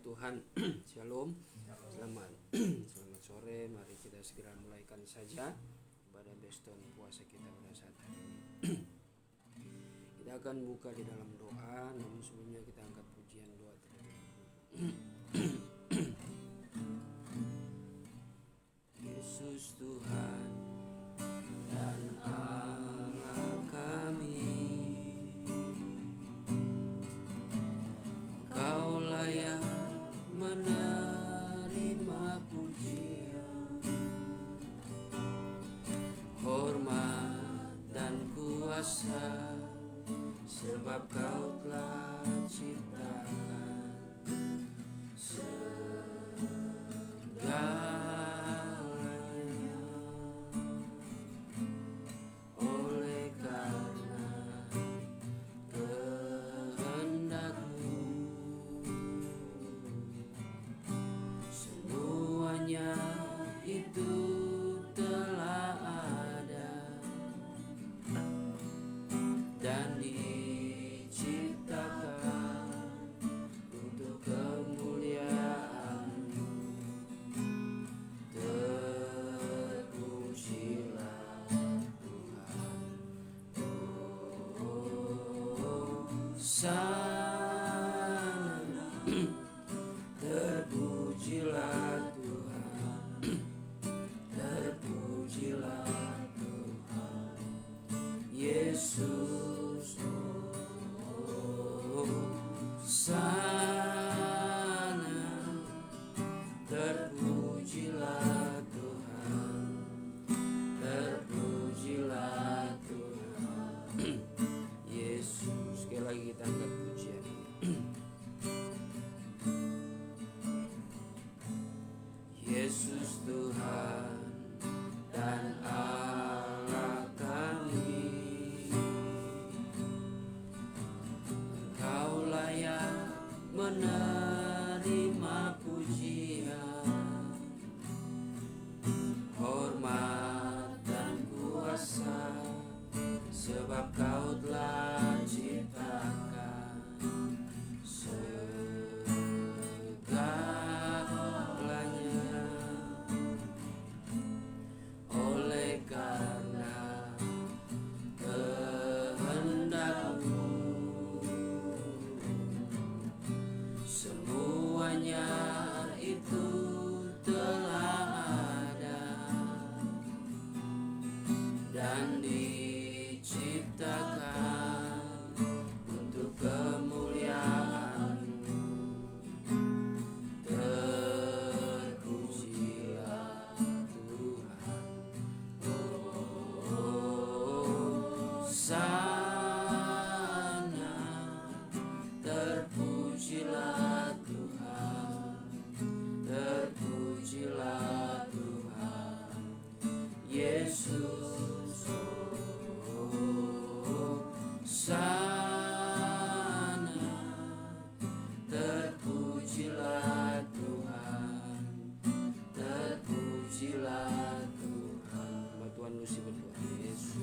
Tuhan. Shalom. Selamat sore. Mari kita segera mulaikan saja ibadah Beston puasa kita pada saat hari ini. Kita akan buka di dalam doa, namun sebelumnya kita angkat pujian doa terlebih dahulu. Yesus Tuhan dan Allah kami, Kau layak menerima pujian, hormat dan kuasa, sebab Kau telah ciptakan segalanya. Oleh karena kehendak-Mu, semuanya itu telah ada dan diciptakan untuk kemuliaan-Mu. Terpujilah Tuhan, Hosana. Terpujilah Tuhan, terpujilah Tuhan Yesus. Hosana. Terpujilah Tuhan, terpujilah Tuhan Yesus. Sekali lagi kita angkat pujian. Yesus Tuhan dan Allah kami, Engkau layak menerima pujian, hormat dan kuasa, sebab Kau telah ciptakan segalanya. Oleh karena kehendak-Mu, semuanya itu telah ada dan diciptakan untuk kemuliaan-Mu. Terpujilah Tuhan, Hosana. Terpujilah Tuhan, terpujilah Tuhan Yesus. Hosana. Terpujilah Tuhan, terpujilah Tuhan. Tuhan Lucy berdoa. Yesus.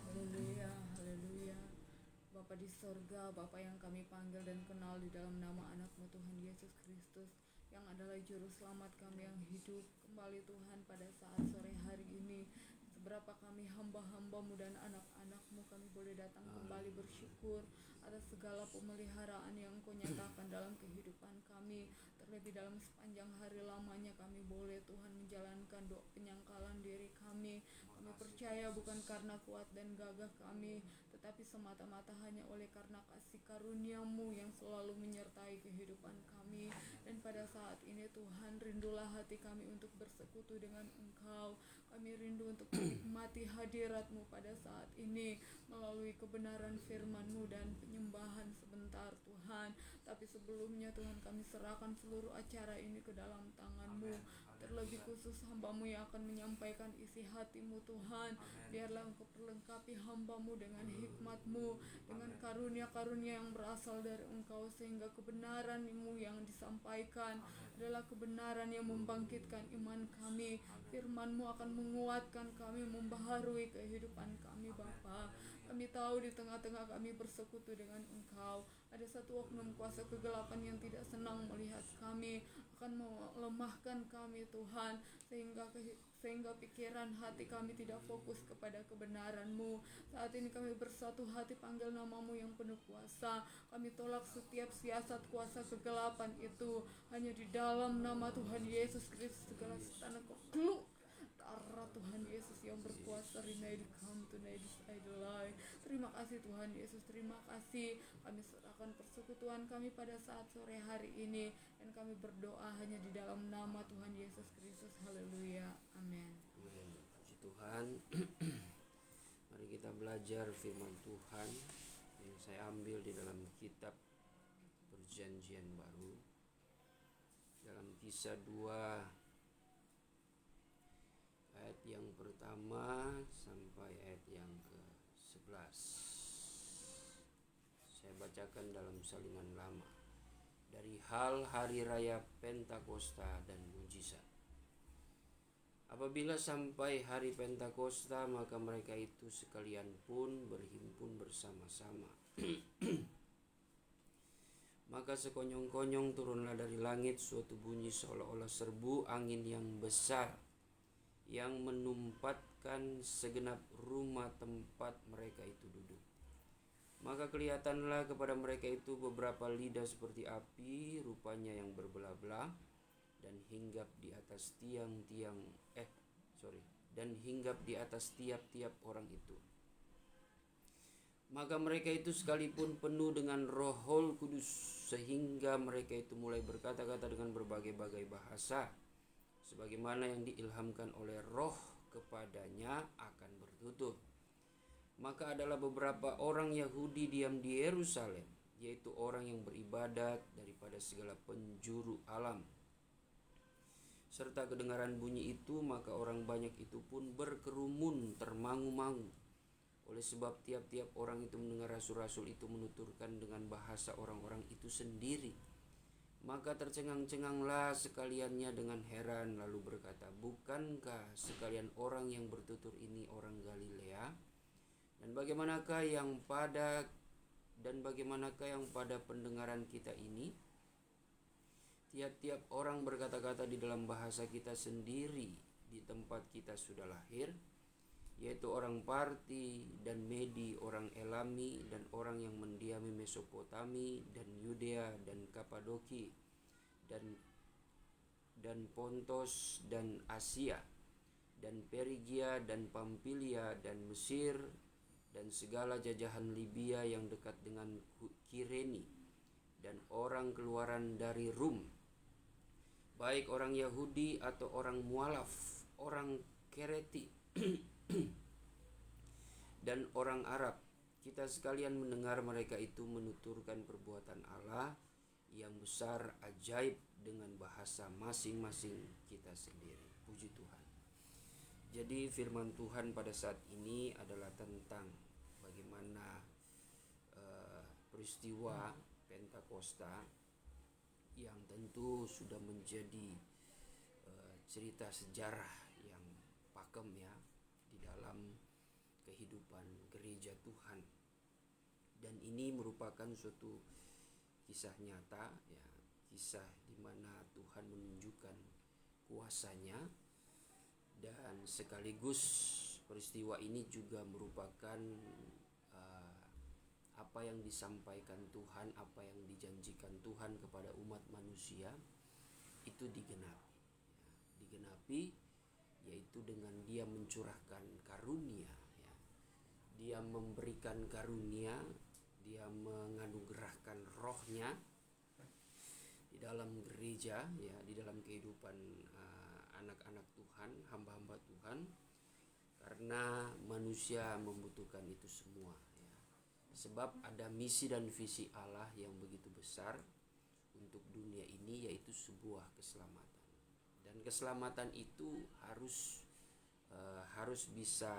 Haleluya, haleluya. Bapa di sorga, Bapa yang kami panggil dan kenal di dalam nama anak-Mu Tuhan Yesus Kristus, yang adalah juru selamat kami yang hidup kembali Tuhan pada saat sore hari ini. Seberapa kami hamba-hamba-Mu dan anak-anak-Mu, kami boleh datang kembali bersyukur atas segala pemeliharaan yang Kau nyatakan dalam kehidupan kami. Terlebih dalam sepanjang hari lamanya kami boleh Tuhan menjalankan doa penyangkalan diri kami. Kami percaya bukan karena kuat dan gagah kami, tetapi semata-mata hanya oleh karena kasih karunia-Mu yang selalu menyertai kehidupan kami. Dan pada saat ini Tuhan, rindulah hati kami untuk bersekutu dengan Engkau. Kami rindu untuk menikmati hadirat-Mu pada saat ini melalui kebenaran firman-Mu dan penyembahan sebentar Tuhan. Tapi sebelumnya Tuhan, kami serahkan seluruh acara ini ke dalam tangan-Mu. Terlebih khusus hamba-Mu yang akan menyampaikan isi hati-Mu Tuhan. Biarlah Engkau perlengkapi hamba-Mu dengan hikmat-Mu, dengan karunia-karunia yang berasal dari Engkau, sehingga kebenaran-Mu yang disampaikan adalah kebenaran yang membangkitkan iman kami. Firman-Mu akan menguatkan kami, membaharui kehidupan kami Bapa. Kami tahu di tengah-tengah kami bersekutu dengan Engkau, ada satu oknum kuasa kegelapan yang tidak senang melihat kami, akan melemahkan kami Tuhan, sehingga pikiran hati kami tidak fokus kepada kebenaran-Mu. Saat ini kami bersatu hati panggil nama-Mu yang penuh kuasa. Kami tolak setiap siasat kuasa kegelapan itu. Hanya di dalam nama Tuhan Yesus Kristus segala setan keluh. Darah Tuhan Yesus yang berkuasa, Rinaidi come tonight idolai. Terima kasih Tuhan Yesus, terima kasih. Kami serahkan persekutuan kami pada saat sore hari ini, dan kami berdoa hanya di dalam nama Tuhan Yesus Kristus. Haleluya, amin. Puji Tuhan. Mari kita belajar firman Tuhan yang saya ambil di dalam kitab Perjanjian Baru, dalam Kisah 2 ayat yang pertama sampai ayat yang ke-11. Saya bacakan dalam salinan lama. Dari hal hari raya Pentakosta dan mujizat. Apabila sampai hari Pentakosta, maka mereka itu sekalian pun berhimpun bersama-sama. Maka sekonyong-konyong turunlah dari langit suatu bunyi seolah-olah serbu angin yang besar, yang menumpatkan segenap rumah tempat mereka itu duduk. Maka kelihatanlah kepada mereka itu beberapa lidah seperti api, rupanya yang berbelah-belah, dan hinggap di atas tiap-tiap orang itu. Maka mereka itu sekalipun penuh dengan Roh Kudus, sehingga mereka itu mulai berkata-kata dengan berbagai-bagai bahasa, sebagaimana yang diilhamkan oleh Roh kepadanya akan bertutur. Maka adalah beberapa orang Yahudi diam di Yerusalem, yaitu orang yang beribadat daripada segala penjuru alam. Serta kedengaran bunyi itu, maka orang banyak itu pun berkerumun termangu-mangu. Oleh sebab tiap-tiap orang itu mendengar rasul-rasul itu menuturkan dengan bahasa orang-orang itu sendiri. Maka tercengang-cenganglah sekaliannya dengan heran, lalu berkata, bukankah sekalian orang yang bertutur ini orang Galilea? Dan bagaimanakah yang pada pendengaran kita ini? Tiap-tiap orang berkata-kata di dalam bahasa kita sendiri di tempat kita sudah lahir, yaitu orang Parti dan Medi, orang Elami, dan orang yang mendiami Mesopotami dan Yudea dan Kapadoki dan Pontos dan Asia dan Perigia dan Pamfilia dan Mesir dan segala jajahan Libya yang dekat dengan Kireni, dan orang keluaran dari Rum, baik orang Yahudi atau orang mualaf, orang Kereti dan orang Arab. Kita sekalian mendengar mereka itu menuturkan perbuatan Allah yang besar ajaib dengan bahasa masing-masing kita sendiri. Puji Tuhan. Jadi firman Tuhan pada saat ini adalah tentang bagaimana peristiwa Pentakosta yang tentu sudah menjadi cerita sejarah yang pakem ya di dalam kehidupan gereja Tuhan. Dan ini merupakan suatu kisah nyata ya, kisah di mana Tuhan menunjukkan kuasanya, dan sekaligus peristiwa ini juga merupakan apa yang disampaikan Tuhan, apa yang dijanjikan Tuhan kepada umat manusia itu digenapi, yaitu dengan Dia mencurahkan karunia ya. Dia memberikan karunia, Dia menganugerahkan rohnya di dalam gereja ya, di dalam kehidupan anak-anak Tuhan, hamba-hamba Tuhan, karena manusia membutuhkan itu semua ya. Sebab ada misi dan visi Allah yang begitu besar untuk dunia ini, yaitu sebuah keselamatan. Dan keselamatan itu harus bisa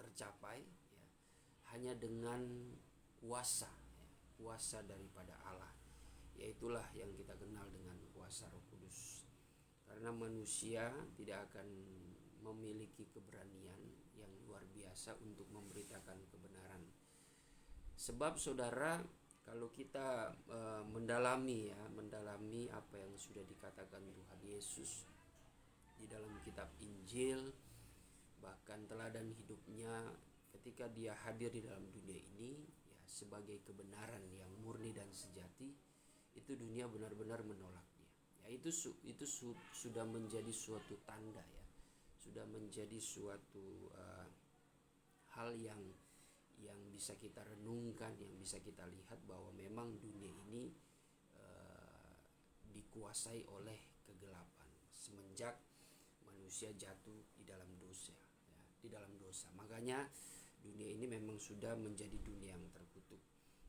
tercapai ya, hanya dengan kuasa daripada Allah. Yaitulah yang kita kenal dengan kuasa Roh Kudus. Karena manusia tidak akan memiliki keberanian yang luar biasa untuk memberitakan kebenaran. Sebab saudara, kalau kita mendalami apa yang sudah dikatakan Tuhan Yesus di dalam kitab Injil, bahkan teladan hidupnya ketika dia hadir di dalam dunia ini ya sebagai kebenaran yang murni dan sejati, itu dunia benar-benar menolak dia. Ya itu sudah menjadi suatu tanda ya, sudah menjadi suatu hal yang bisa kita renungkan, yang bisa kita lihat bahwa memang dunia ini dikuasai oleh kegelapan semenjak manusia jatuh di dalam dosa ya, di dalam dosa. Makanya dunia ini memang sudah menjadi dunia yang terkutuk.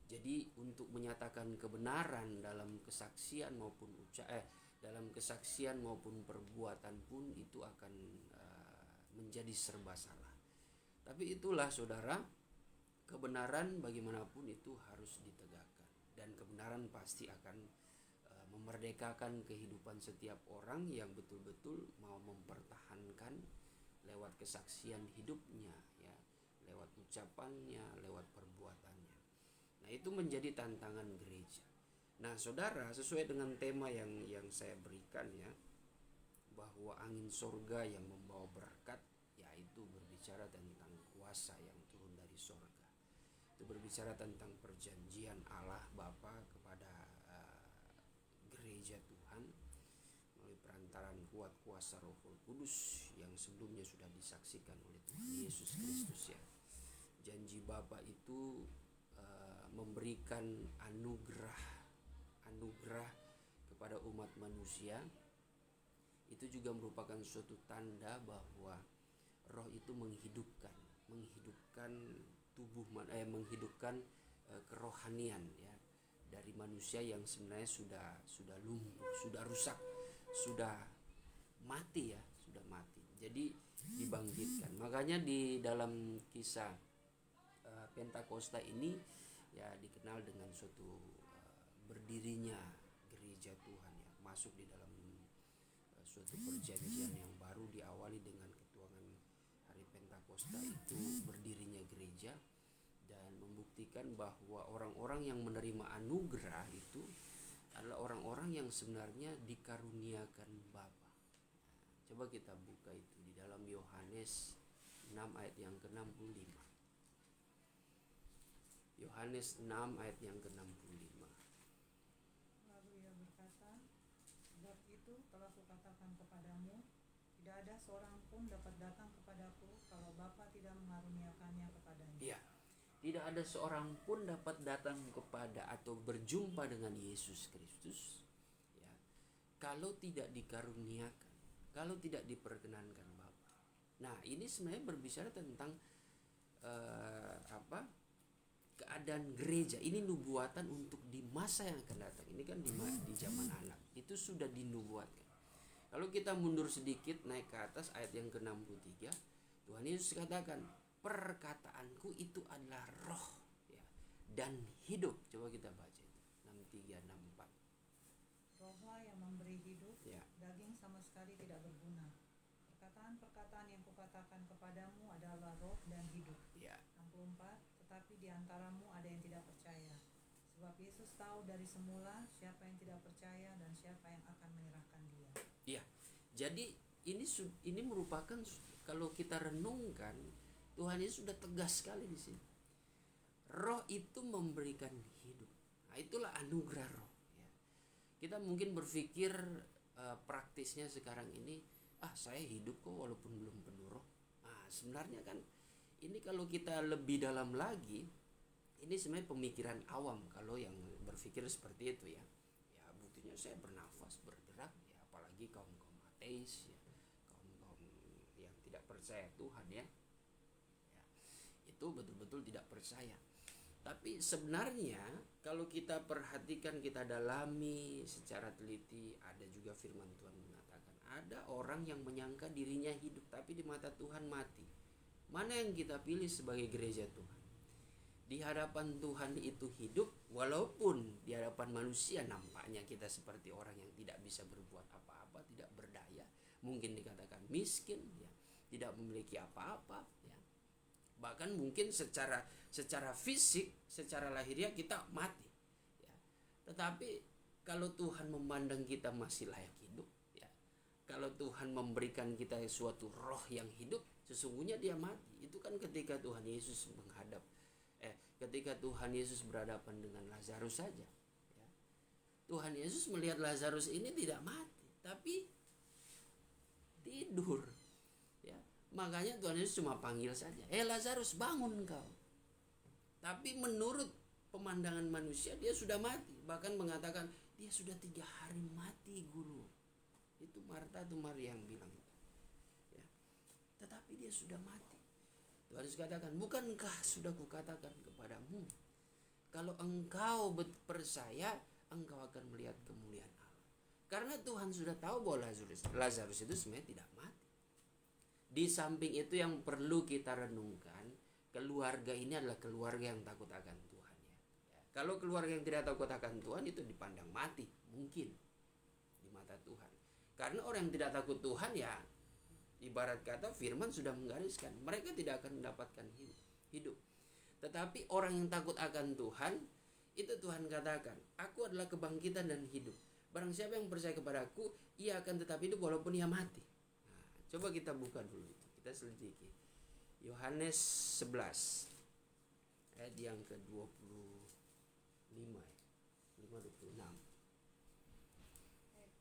Jadi untuk menyatakan kebenaran dalam kesaksian maupun dalam kesaksian maupun perbuatan pun itu akan menjadi serba salah. Tapi itulah saudara, kebenaran bagaimanapun itu harus ditegakkan, dan kebenaran pasti akan memerdekakan kehidupan setiap orang yang betul-betul mau mempertahankan lewat kesaksian hidupnya ya, lewat ucapannya, lewat perbuatannya. Nah, itu menjadi tantangan gereja. Nah, saudara, sesuai dengan tema yang saya berikan ya, bahwa angin sorga yang membawa berkat, yaitu berbicara tentang kuasa yang turun dari sorga. Itu berbicara tentang perjanjian Allah Bapa kepada gereja Tuhan melalui perantaran kuat kuasa Roh Kudus yang sebelumnya sudah disaksikan oleh Tuhan Yesus Kristus ya. Janji Bapa itu memberikan anugerah kepada umat manusia. Itu juga merupakan suatu tanda bahwa Roh itu menghidupkan tubuh menghidupkan kerohanian ya, dari manusia yang sebenarnya sudah lumpuh, sudah rusak, sudah mati ya, sudah mati. Jadi dibangkitkan. Makanya di dalam kisah Pentakosta ini ya dikenal dengan suatu berdirinya gereja Tuhan ya, masuk di dalam suatu perjanjian yang baru, diawali dengan ketuanan hari Pentakosta itu berdirinya gereja, dan membuktikan bahwa orang-orang yang menerima anugerah itu adalah orang-orang yang sebenarnya dikaruniakan Bapa. Coba kita buka itu di dalam Yohanes 6 ayat yang ke-65. Yohanes 6 ayat yang ke-65. Lalu ia berkata, sebab itu telah kukatakan kepadamu, tidak ada seorang pun dapat datang kepadaku kalau Bapa tidak mengaruniakannya kepadanya. Iya. Tidak ada seorang pun dapat datang kepada atau berjumpa dengan Yesus Kristus ya, kalau tidak dikaruniakan, kalau tidak diperkenankan Bapa. Nah, ini sebenarnya berbicara tentang keadaan gereja. Ini nubuatan untuk di masa yang akan datang. Ini kan di zaman anak. Itu sudah dinubuatkan. Kalau kita mundur sedikit naik ke atas ayat yang ke-63, Tuhan Yesus katakan, perkataanku itu adalah roh ya, dan hidup. Coba kita baca itu 63 64. Rohlah yang memberi hidup, Ya. daging sama sekali tidak berguna. Perkataan-perkataan yang kukatakan kepadamu adalah roh dan hidup. Ya. 64. Tetapi di antaramu ada yang tidak percaya. Sebab Yesus tahu dari semula siapa yang tidak percaya dan siapa yang akan menyerahkan dia. Ya. Jadi ini merupakan, kalau kita renungkan, Tuhan Yesus sudah tegas sekali di sini. Roh itu memberikan hidup. Nah, itulah anugerah roh ya. Kita mungkin berpikir praktisnya sekarang ini, saya hidup kok walaupun belum penuh roh. Nah, sebenarnya kan ini kalau kita lebih dalam lagi, ini sebenarnya pemikiran awam kalau yang berpikir seperti itu ya. Ya, buktinya saya bernafas, bergerak ya, apalagi kaum ateis ya, kaum yang tidak percaya Tuhan ya. Itu betul-betul tidak percaya. Tapi sebenarnya kalau kita perhatikan, kita dalami secara teliti, ada juga firman Tuhan mengatakan ada orang yang menyangka dirinya hidup tapi di mata Tuhan mati. Mana yang kita pilih sebagai gereja Tuhan? Di hadapan Tuhan itu hidup, walaupun di hadapan manusia nampaknya kita seperti orang yang tidak bisa berbuat apa-apa, tidak berdaya, mungkin dikatakan miskin ya, tidak memiliki apa-apa ya. Bahkan mungkin secara fisik, secara lahiriah kita mati, ya. Tetapi kalau Tuhan memandang kita masih layak hidup, ya. Kalau Tuhan memberikan kita suatu roh yang hidup, sesungguhnya dia mati. Itu kan ketika Tuhan Yesus ketika Tuhan Yesus berhadapan dengan Lazarus saja, ya. Tuhan Yesus melihat Lazarus ini tidak mati, tapi tidur, ya. Makanya Tuhan Yesus cuma panggil saja, Lazarus, bangun kau. Tapi menurut pemandangan manusia dia sudah mati. Bahkan mengatakan dia sudah 3 hari mati, Guru. Itu Marta atau Maria yang bilang itu, ya. Tetapi dia sudah mati. Tuhan Yesus katakan, bukankah sudah kukatakan kepadamu, kalau engkau percaya, engkau akan melihat kemuliaan Allah. Karena Tuhan sudah tahu bahwa Lazarus itu sebenarnya tidak mati. Di samping itu yang perlu kita renungkan, keluarga ini adalah keluarga yang takut akan Tuhan, ya. Kalau keluarga yang tidak takut akan Tuhan itu dipandang mati, mungkin di mata Tuhan. Karena orang yang tidak takut Tuhan, ya ibarat kata firman sudah menggariskan, mereka tidak akan mendapatkan hidup. Tetapi orang yang takut akan Tuhan, itu Tuhan katakan, aku adalah kebangkitan dan hidup. Barang siapa yang percaya kepadaku, ia akan tetap hidup walaupun ia mati. Nah, coba kita buka dulu itu, kita selidiki. Yohanes 11 ayat yang ke-25, 5-26. Ayat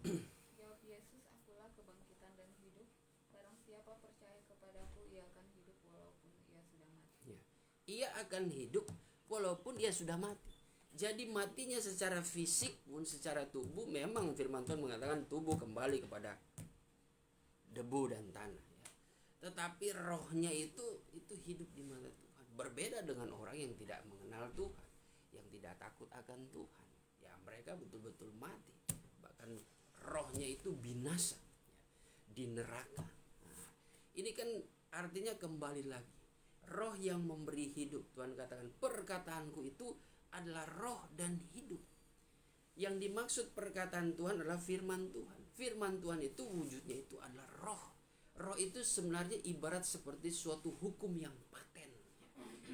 25. Jawab Yesus, akulah kebangkitan dan hidup. Barang siapa percaya kepadaku, ia akan hidup walaupun ia sudah mati. Ya. Ia akan hidup walaupun ia sudah mati. Jadi matinya secara fisik pun, secara tubuh, memang firman Tuhan mengatakan tubuh kembali kepada debu dan tanah, ya. Tetapi rohnya itu hidup di mata Tuhan. Berbeda dengan orang yang tidak mengenal Tuhan, yang tidak takut akan Tuhan. Ya, mereka betul-betul mati. Bahkan rohnya itu binasa, ya, di neraka. Nah, ini kan artinya kembali lagi, roh yang memberi hidup. Tuhan katakan, perkataanku itu adalah roh dan hidup. Yang dimaksud perkataan Tuhan adalah firman Tuhan. Firman Tuhan itu wujudnya itu adalah roh. Roh itu sebenarnya ibarat seperti suatu hukum yang paten,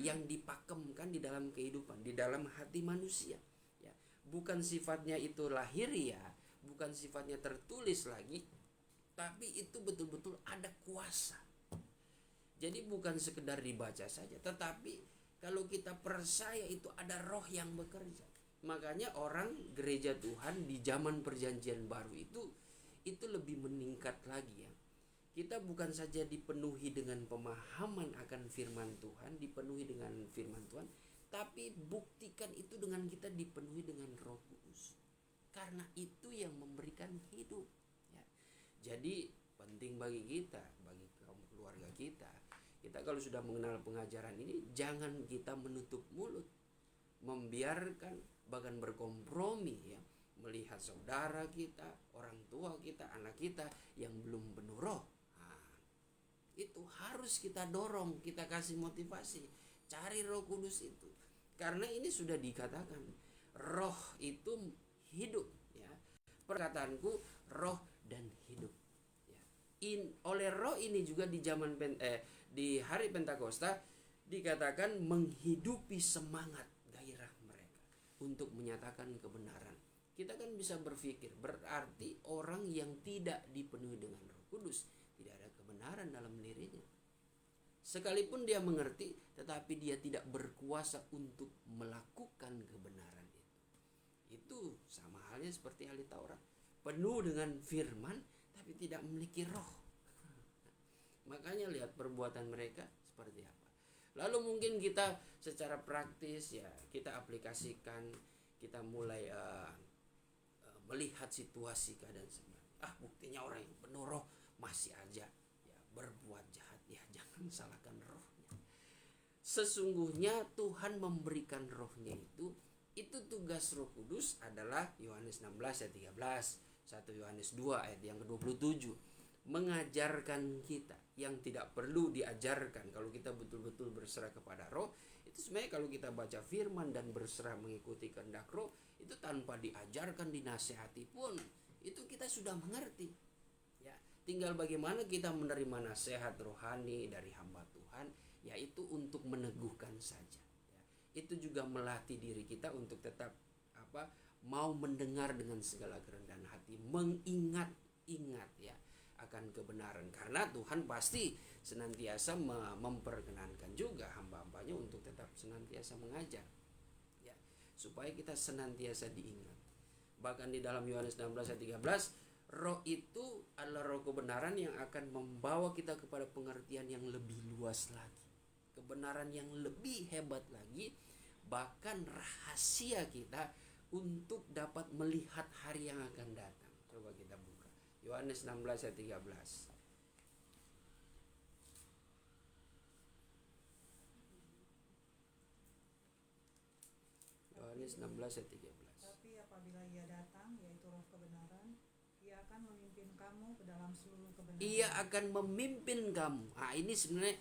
yang dipakemkan di dalam kehidupan, di dalam hati manusia, ya. Bukan sifatnya itu lahiriah, bukan sifatnya tertulis lagi, tapi itu betul-betul ada kuasa. Jadi bukan sekedar dibaca saja, tetapi kalau kita percaya itu ada roh yang bekerja. Makanya orang gereja Tuhan di zaman perjanjian baru itu lebih meningkat lagi, ya. Kita bukan saja dipenuhi dengan pemahaman akan firman Tuhan, dipenuhi dengan firman Tuhan, tapi buktikan itu dengan kita dipenuhi dengan Roh Kudus. Karena itu yang memberikan hidup, ya. Jadi penting bagi kita, bagi kaum keluarga kita kalau sudah mengenal pengajaran ini, jangan kita menutup mulut, membiarkan, bahkan berkompromi, ya, melihat saudara kita, orang tua kita, anak kita yang belum penuh roh. Itu harus kita dorong, kita kasih motivasi, cari Roh Kudus itu. Karena ini sudah dikatakan, roh itu hidup, ya. Perkataanku roh dan hidup, ya. Oleh roh ini juga di zaman di hari Pentakosta dikatakan menghidupi semangat gairah mereka untuk menyatakan kebenaran. Kita kan bisa berpikir, berarti orang yang tidak dipenuhi dengan Roh Kudus tidak ada kebenaran dalam dirinya. Sekalipun dia mengerti, tetapi dia tidak berkuasa untuk melakukan kebenaran itu. Itu sama halnya seperti ahli Taurat, penuh dengan firman tapi tidak memiliki roh. Makanya lihat perbuatan mereka seperti apa. Lalu mungkin kita secara praktis, ya, kita aplikasikan, kita mulai melihat situasi keadaan sebenarnya. Buktinya orang yang penuh roh masih aja, ya, berbuat jahat. Ya, jangan salahkan rohnya. Sesungguhnya Tuhan memberikan rohnya itu tugas Roh Kudus adalah Yohanes 16 ayat 13, 1 Yohanes 2 ayat yang ke-27, mengajarkan kita yang tidak perlu diajarkan. Kalau kita betul-betul berserah kepada roh, itu sebenarnya kalau kita baca firman dan berserah mengikuti kehendak roh, itu tanpa diajarkan, dinasihati pun, itu kita sudah mengerti, ya. Tinggal bagaimana kita menerima nasihat rohani dari hamba Tuhan yaitu untuk meneguhkan saja. Ya. Itu juga melatih diri kita untuk tetap mau mendengar dengan segala kerendahan hati, mengingat-ingat ya akan kebenaran, karena Tuhan pasti senantiasa memperkenankan juga hamba-hambanya untuk tetap senantiasa mengajar ya, supaya kita senantiasa diingat. Bahkan di dalam Yohanes 16 ayat 13, roh itu adalah roh kebenaran yang akan membawa kita kepada pengertian yang lebih luas lagi, kebenaran yang lebih hebat lagi, bahkan rahasia kita untuk dapat melihat hari yang akan datang. Coba kita buka Yohanes 16 ayat 13. Yohanes 16 ayat 13. Tapi apabila ia datang, yaitu roh kebenaran, ia akan memimpin kamu ke dalam seluruh kebenaran. Ia akan memimpin kamu. Nah, ini sebenarnya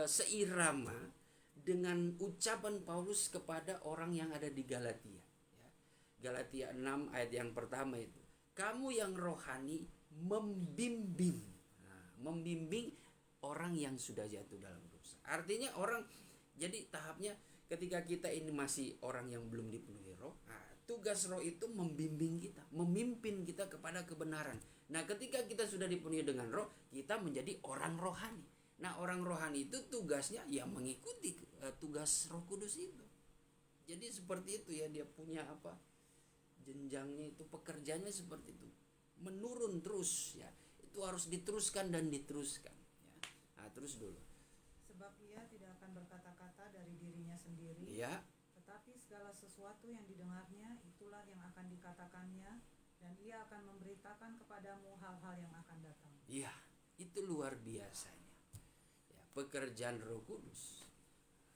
seirama dengan ucapan Paulus kepada orang yang ada di Galatia. Galatia 6 ayat yang pertama itu, kamu yang rohani membimbing. Membimbing orang yang sudah jatuh dalam dosa. Artinya orang, jadi tahapnya ketika kita ini masih orang yang belum dipenuhi roh, tugas roh itu membimbing kita, memimpin kita kepada kebenaran. Nah, ketika kita sudah dipenuhi dengan roh, kita menjadi orang rohani. Nah, orang rohani itu tugasnya ya mengikuti tugas Roh Kudus itu. Jadi seperti itu ya, dia punya jenjangnya itu, pekerjaannya seperti itu, menurun terus ya, itu harus diteruskan dan diteruskan ya. Nah, terus dulu, Sebab ia tidak akan berkata-kata dari dirinya sendiri ya, tetapi segala sesuatu yang didengarnya itulah yang akan dikatakannya, dan ia akan memberitakan kepadamu hal-hal yang akan datang. ya, itu luar biasanya ya, pekerjaan Roh Kudus,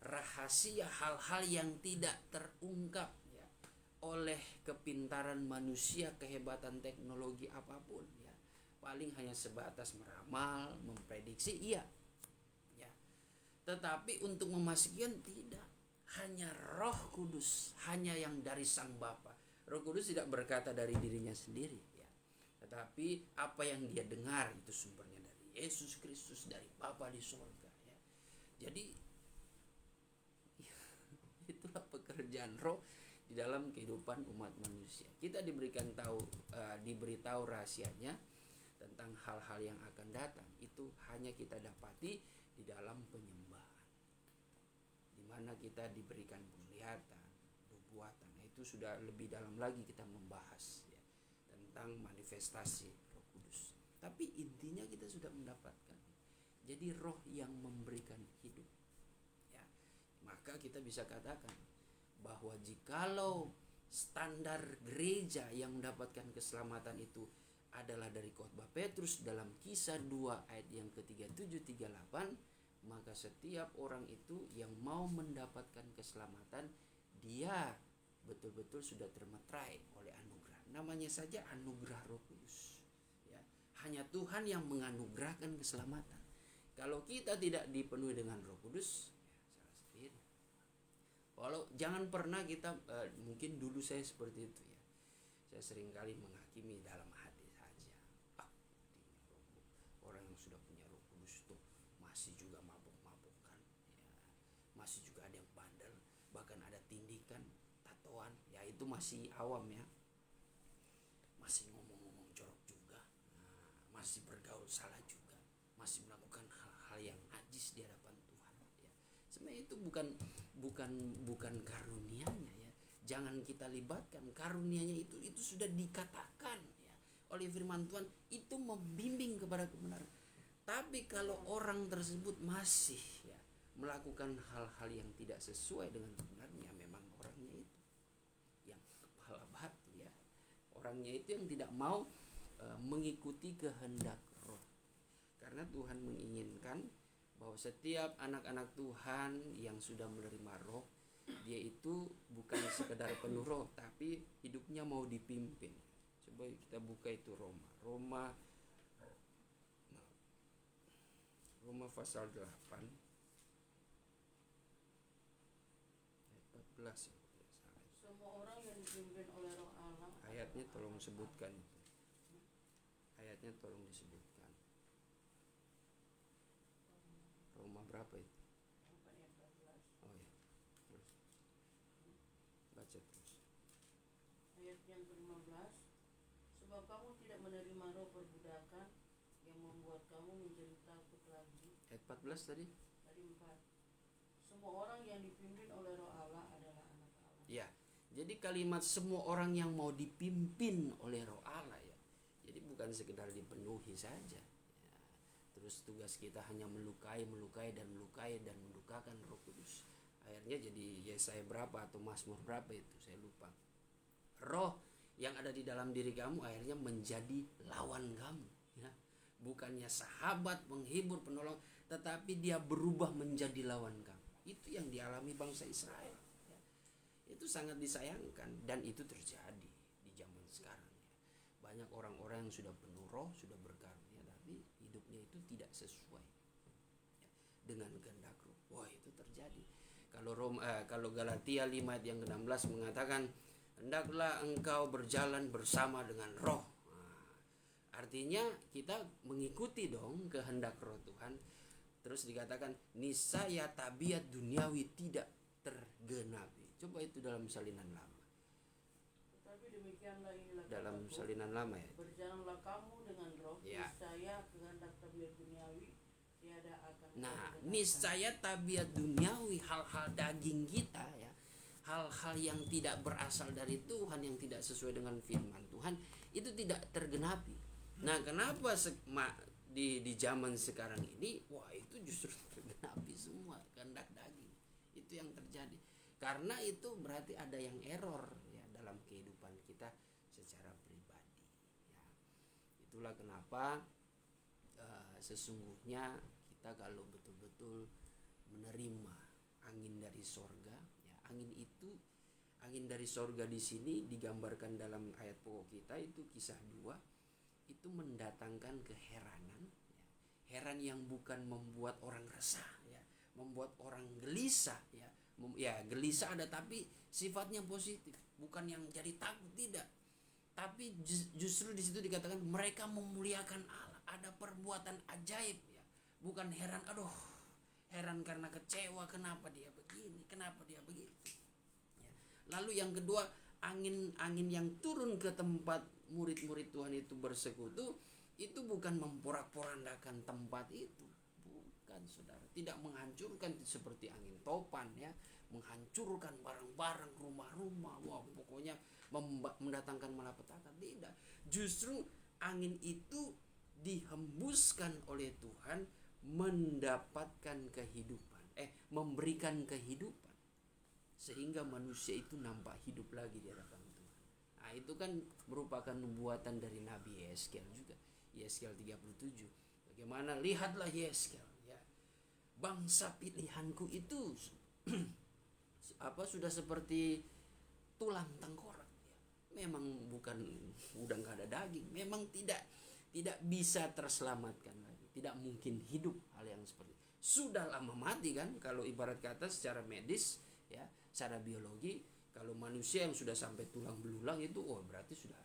rahasia hal-hal yang tidak terungkap oleh kepintaran manusia, kehebatan teknologi apapun ya, paling hanya sebatas meramal, memprediksi iya ya, tetapi untuk memastikan tidak, hanya Roh Kudus, hanya yang dari Sang Bapa. Roh Kudus tidak berkata dari dirinya sendiri ya, tetapi apa yang dia dengar itu sumbernya dari Yesus Kristus, dari Bapa di sorga ya. Jadi itulah pekerjaan roh di dalam kehidupan umat manusia. Kita diberitahu rahasianya tentang hal-hal yang akan datang. Itu hanya kita dapati di dalam penyembahan, di mana kita diberikan penglihatan, nubuatan. Nah, itu sudah lebih dalam lagi kita membahas ya, tentang manifestasi Roh Kudus. Tapi intinya kita sudah mendapatkan. Jadi roh yang memberikan hidup. Ya, maka kita bisa katakan bahwa jikalau standar gereja yang mendapatkan keselamatan itu adalah dari khotbah Petrus dalam Kisah 2 ayat yang ke-37-38, maka setiap orang itu yang mau mendapatkan keselamatan, dia betul-betul sudah termeterai oleh anugerah. Namanya saja anugerah Roh Kudus ya. Hanya Tuhan yang menganugerahkan keselamatan. Kalau kita tidak dipenuhi dengan Roh Kudus, salah sendiri. Walau jangan pernah kita mungkin dulu saya seperti itu ya. Saya seringkali menghakimi dalam hati saja. Orang yang sudah punya Roh Kudus tuh masih juga mabuk-mabukan ya. Masih juga ada yang bandel, bahkan ada tindikan, tatoan, ya itu masih awam ya. Masih ngomong-ngomong jorok juga. Masih bergaul salah juga. Masih melakukan hal-hal yang najis di hadapan Tuhan ya. Sebenarnya itu bukan karunia-Nya ya. Jangan kita libatkan karunia-Nya, itu sudah dikatakan ya oleh firman Tuhan, itu membimbing kepada kebenaran. Tapi kalau orang tersebut masih ya melakukan hal-hal yang tidak sesuai dengan kebenaran, ya memang orangnya itu yang kepala batu ya. Orangnya itu yang tidak mau mengikuti kehendak Roh. Karena Tuhan menginginkan bahwa setiap anak-anak Tuhan yang sudah menerima Roh, dia itu bukan sekedar penuh Roh, tapi hidupnya mau dipimpin. Coba kita buka itu Roma pasal 8 ayat 14 ya. Semua orang yang dipimpin oleh Roh Allah. Ayatnya tolong sebutkan itu. Ayatnya tolong disebutkan. Roma berapa itu? Baca terus. Ayat yang ke-15, sebab kamu tidak menerima roh perbudakan yang membuat kamu menjadi takut lagi. Ayat 14 tadi. Tadi 4. Semua orang yang dipimpin oleh roh Allah adalah anak Allah. Ya, jadi kalimat semua orang yang mau dipimpin oleh roh Allah ya. Jadi bukan sekedar dipenuhi saja. Ya, terus tugas kita hanya melukai dan mendukakan Roh Kudus. Akhirnya jadi Yesaya berapa atau Mazmur berapa itu saya lupa. Roh yang ada di dalam diri kamu akhirnya menjadi lawan kamu. Ya. Bukannya sahabat, penghibur, penolong, tetapi dia berubah menjadi lawan kamu. Itu yang dialami bangsa Israel. Ya. Itu sangat disayangkan dan itu terjadi di zaman sekarang. Ya. Banyak orang-orang yang sudah penuh roh, sudah berkarunia, tapi hidupnya itu tidak sesuai dengan kehendak roh. Wah, itu terjadi. Kalau Galatia 5 ayat yang ke-16 mengatakan hendaklah engkau berjalan bersama dengan roh. Artinya kita mengikuti dong kehendak roh Tuhan. Terus dikatakan niscaya tabiat duniawi tidak tergenapi. Coba itu dalam salinan lama. Tetapi demikianlah inilah Dalam kataku, salinan lama ya. berjalanlah kamu dengan roh, Ya. niscaya kehendak tabiat duniawi tiada akan Nah, tergenapi. niscaya tabiat duniawi, hal-hal daging kita ya, hal-hal yang tidak berasal dari Tuhan, yang tidak sesuai dengan firman Tuhan, itu tidak tergenapi. Nah, kenapa di zaman sekarang ini, wah itu justru tergenapi semua kehendak daging. Itu yang terjadi. Karena itu berarti ada yang error ya dalam kehidupan kita secara pribadi. Ya. Itulah kenapa sesungguhnya kita kalau betul-betul menerima angin dari sorga, ya, angin dari sorga di sini digambarkan dalam ayat pokok kita itu Kisah 2, itu mendatangkan keheranan, ya. Heran yang bukan membuat orang resah, ya, membuat orang gelisah, ya. Gelisah ada tapi sifatnya positif, bukan yang jadi takut, tidak. Tapi justru di situ dikatakan mereka memuliakan Allah, ada perbuatan ajaib, ya. Bukan heran, heran karena kecewa, kenapa dia begini, kenapa dia begitu. Ya. Lalu yang kedua, angin yang turun ke tempat murid-murid Tuhan itu bersekutu, itu bukan memporak-porandakan tempat itu, bukan saudara, tidak menghancurkan seperti angin topan ya, menghancurkan barang-barang, rumah-rumah, wah pokoknya mendatangkan malapetaka, tidak. Justru angin itu dihembuskan oleh Tuhan mendapatkan kehidupan, memberikan kehidupan, sehingga manusia itu nampak hidup lagi di hadapan Tuhan. Nah, itu kan merupakan nubuatan dari Nabi Yeskel juga. Yeskel 37. Bagaimana? Lihatlah Yeskel, ya. Bangsa pilihanku itu sudah seperti tulang tengkorak, ya. Memang udah nggak ada daging. Memang tidak bisa terselamatkan lagi. Tidak mungkin hidup hal yang seperti itu. Sudah lama mati kan, kalau ibarat kata secara medis ya, secara biologi, kalau manusia yang sudah sampai tulang belulang itu berarti sudah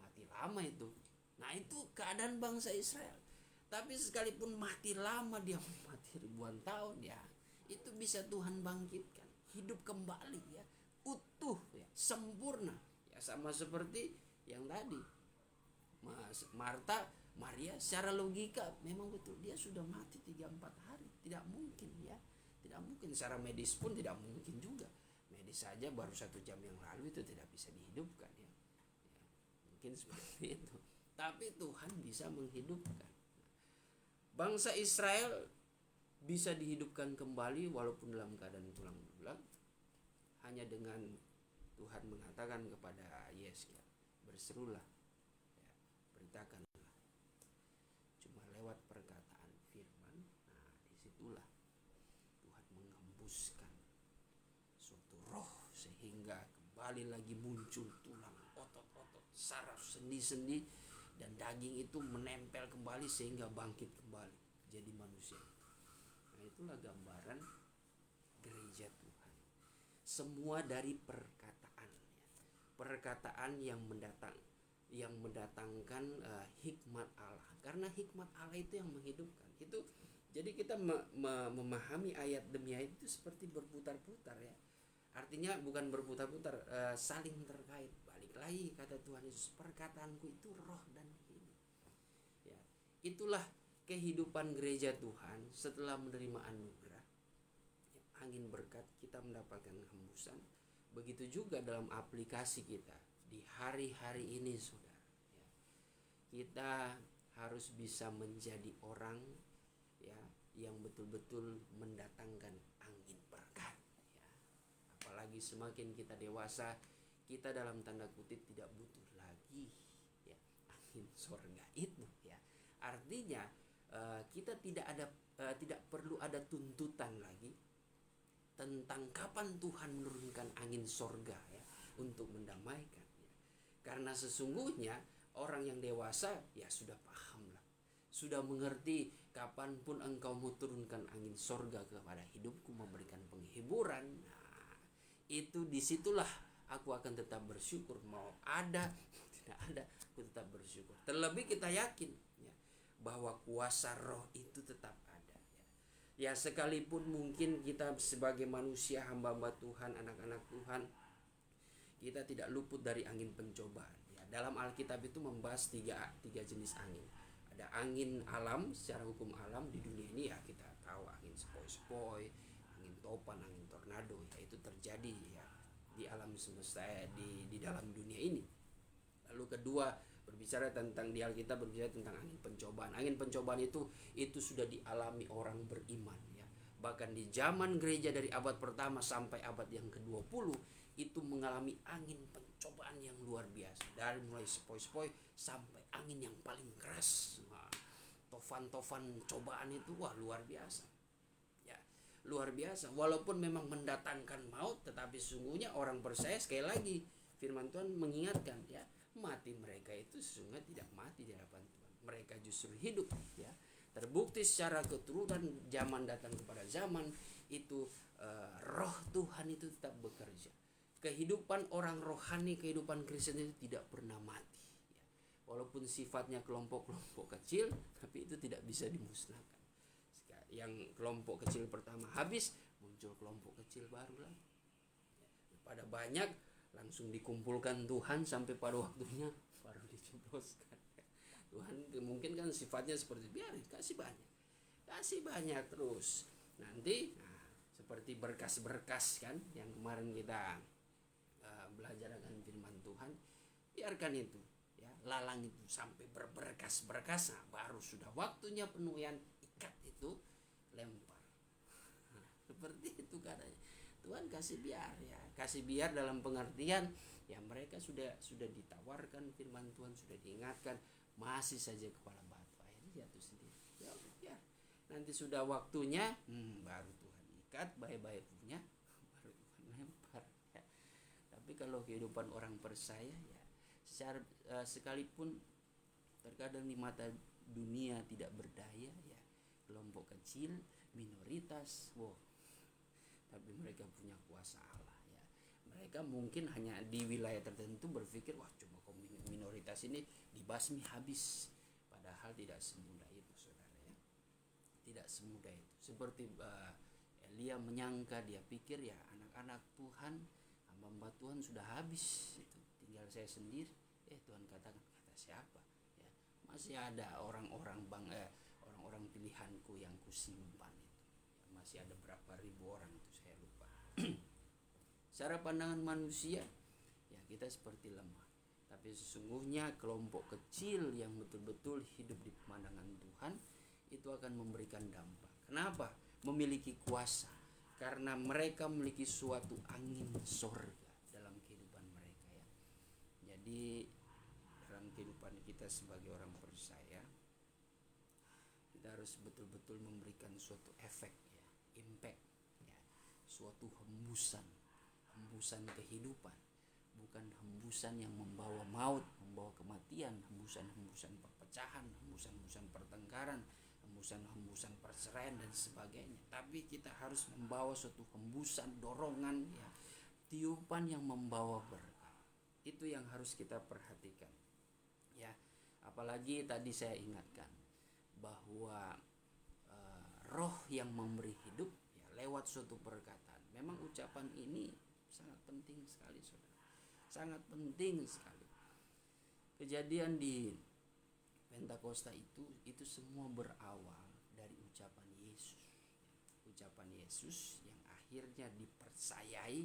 mati lama itu. Nah, itu keadaan bangsa Israel. Tapi sekalipun mati lama, dia mati ribuan tahun ya, itu bisa Tuhan bangkitkan, hidup kembali ya, utuh ya, sempurna. Ya sama seperti yang tadi Maria secara logika memang betul dia sudah mati 3-4 hari, tidak mungkin ya, tidak mungkin. Secara medis pun tidak mungkin juga. Medis saja baru 1 jam yang lalu itu tidak bisa dihidupkan ya. Mungkin seperti itu. Tapi Tuhan bisa menghidupkan. Bangsa Israel bisa dihidupkan kembali walaupun dalam keadaan tulang belulang, hanya dengan Tuhan mengatakan kepada Yeskel, berserulah, ya, beritakanlah. Cuma lewat perkataan firman. Nah, disitulah Tuhan mengembuskan suatu roh sehingga kembali lagi muncul tulang, otot-otot, saraf, sendi-sendi, dan daging itu menempel kembali sehingga bangkit kembali jadi manusia. Nah, itulah gambaran gereja Tuhan. Semua dari perkataan yang mendatangkan hikmat Allah. Karena hikmat Allah itu yang menghidupkan. Itu jadi kita memahami ayat demi ayat itu seperti berputar-putar ya. Artinya bukan berputar-putar, saling terkait. Balik lagi kata Tuhan Yesus, perkataanku itu roh dan hidup. Ya, itulah kehidupan gereja Tuhan setelah menerima anugerah. Ya, angin berkat, kita mendapatkan hembusan. Begitu juga dalam aplikasi kita di hari-hari ini, saudara. Ya, kita harus bisa menjadi orang ya yang betul-betul mendatangkan angin berkat. Ya, apalagi semakin kita dewasa, kita dalam tanda kutip tidak butuh lagi ya angin sorga itu. Ya, artinya kita tidak perlu ada tuntutan lagi tentang kapan Tuhan menurunkan angin sorga ya untuk mendamaikan ya. Karena sesungguhnya orang yang dewasa ya sudah paham lah, sudah mengerti kapanpun engkau mau turunkan angin sorga kepada hidupku, memberikan penghiburan. Nah, itu disitulah aku akan tetap bersyukur, mau ada tidak ada aku tetap bersyukur. Terlebih kita yakin ya bahwa kuasa roh itu tetap ada ya. Ya, sekalipun mungkin kita sebagai manusia, hamba-hamba Tuhan, anak-anak Tuhan, kita tidak luput dari angin pencobaan. Ya, dalam Alkitab itu membahas tiga jenis angin. Ada angin alam, secara hukum alam di dunia ini ya kita tahu angin sepoi-sepoi, angin topan, angin tornado ya itu terjadi ya di alam semesta di dalam dunia ini. Lalu kedua, berbicara tentang di Alkitab berbicara tentang angin pencobaan. Angin pencobaan itu sudah dialami orang beriman ya. Bahkan di zaman gereja dari abad pertama sampai abad yang ke-20 itu mengalami angin pencobaan yang luar biasa. Dari mulai sepoi-sepoi sampai angin yang paling keras. Nah, tofan-tofan cobaan itu wah luar biasa. Ya, luar biasa. Walaupun memang mendatangkan maut, tetapi sesungguhnya orang percaya, sekali lagi firman Tuhan mengingatkan ya, mati mereka itu sesungguhnya tidak mati di hadapan Tuhan. Mereka justru hidup ya. Terbukti secara keturunan zaman datang kepada zaman itu roh Tuhan itu tetap bekerja. Kehidupan orang rohani, kehidupan Kristen itu tidak pernah mati ya. Walaupun sifatnya kelompok-kelompok kecil, tapi itu tidak bisa dimusnahkan. Yang kelompok kecil pertama habis, muncul kelompok kecil baru lagi ya. Pada banyak langsung dikumpulkan Tuhan sampai pada waktunya baru dijebloskan. Tuhan mungkin kan sifatnya seperti biarin, kasih banyak terus. Nanti seperti berkas-berkas kan yang kemarin kita belajar akan firman Tuhan, biarkan itu ya, lalang itu sampai berberkas-berkas. Baru sudah waktunya penuaian, ikat itu, lempar. Seperti itu katanya. Tuhan kasih biar ya, dalam pengertian ya mereka sudah ditawarkan firman Tuhan, sudah diingatkan, masih saja kepala batu, akhirnya jatuh sendiri. Ya, nanti sudah waktunya baru Tuhan ikat, baik-baik punya, baru Tuhan lempar ya. Tapi kalau kehidupan orang percaya ya, secara sekalipun terkadang di mata dunia tidak berdaya ya, kelompok kecil, minoritas, tapi mereka punya kuasa Allah ya. Mereka mungkin hanya di wilayah tertentu berpikir, wah cuma minoritas ini dibasmi habis. Padahal tidak semudah itu, saudara ya. Tidak semudah itu. Seperti Elia menyangka, dia pikir ya anak-anak Tuhan, hamba Tuhan sudah habis itu, tinggal saya sendiri. Tuhan katakan, kata siapa ya, masih ada orang-orang pilihanku yang kusimpan itu ya, masih ada berapa ribu orang itu saya lupa. Secara pandangan manusia ya kita seperti lemah, tapi sesungguhnya kelompok kecil yang betul-betul hidup di pemandangan Tuhan itu akan memberikan dampak. Kenapa? Memiliki kuasa, karena mereka memiliki suatu angin sorga dalam kehidupan mereka ya. Jadi dalam kehidupan kita sebagai orang percaya, kita harus betul-betul memberikan suatu efek ya, impact ya, suatu hembusan kehidupan, bukan hembusan yang membawa maut, membawa kematian, hembusan perpecahan, hembusan pertengkaran, hembusan perceraian dan sebagainya. Tapi kita harus membawa suatu hembusan, dorongan ya, tiupan yang membawa berkat. Itu yang harus kita perhatikan ya. Apalagi tadi saya ingatkan bahwa roh yang memberi hidup ya lewat suatu perkataan. Memang ucapan ini sangat penting sekali saudara, sangat penting sekali. Kejadian di Pentakosta itu semua berawal dari ucapan Yesus. Ucapan Yesus yang akhirnya dipercayai,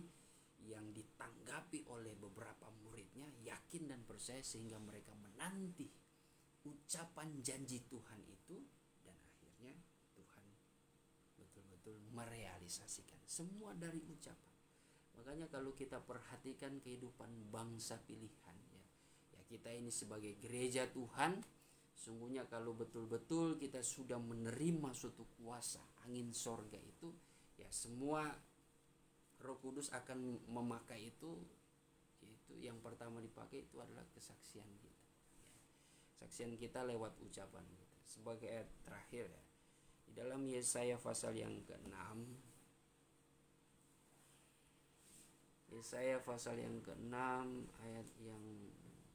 yang ditanggapi oleh beberapa muridnya, yakin dan percaya sehingga mereka menanti ucapan janji Tuhan itu, dan akhirnya Tuhan betul-betul merealisasikan semua dari ucapan. Makanya kalau kita perhatikan kehidupan bangsa pilihan ya kita ini sebagai gereja Tuhan, sungguhnya kalau betul-betul kita sudah menerima suatu kuasa angin sorga itu, ya semua Roh Kudus akan memakai itu yang pertama dipakai itu adalah kesaksian kita. Kesaksian kita lewat ucapan kita. Sebagai ayat terakhir ya, di dalam Yesaya pasal yang ke-6, Yesaya pasal yang ke-6 ayat yang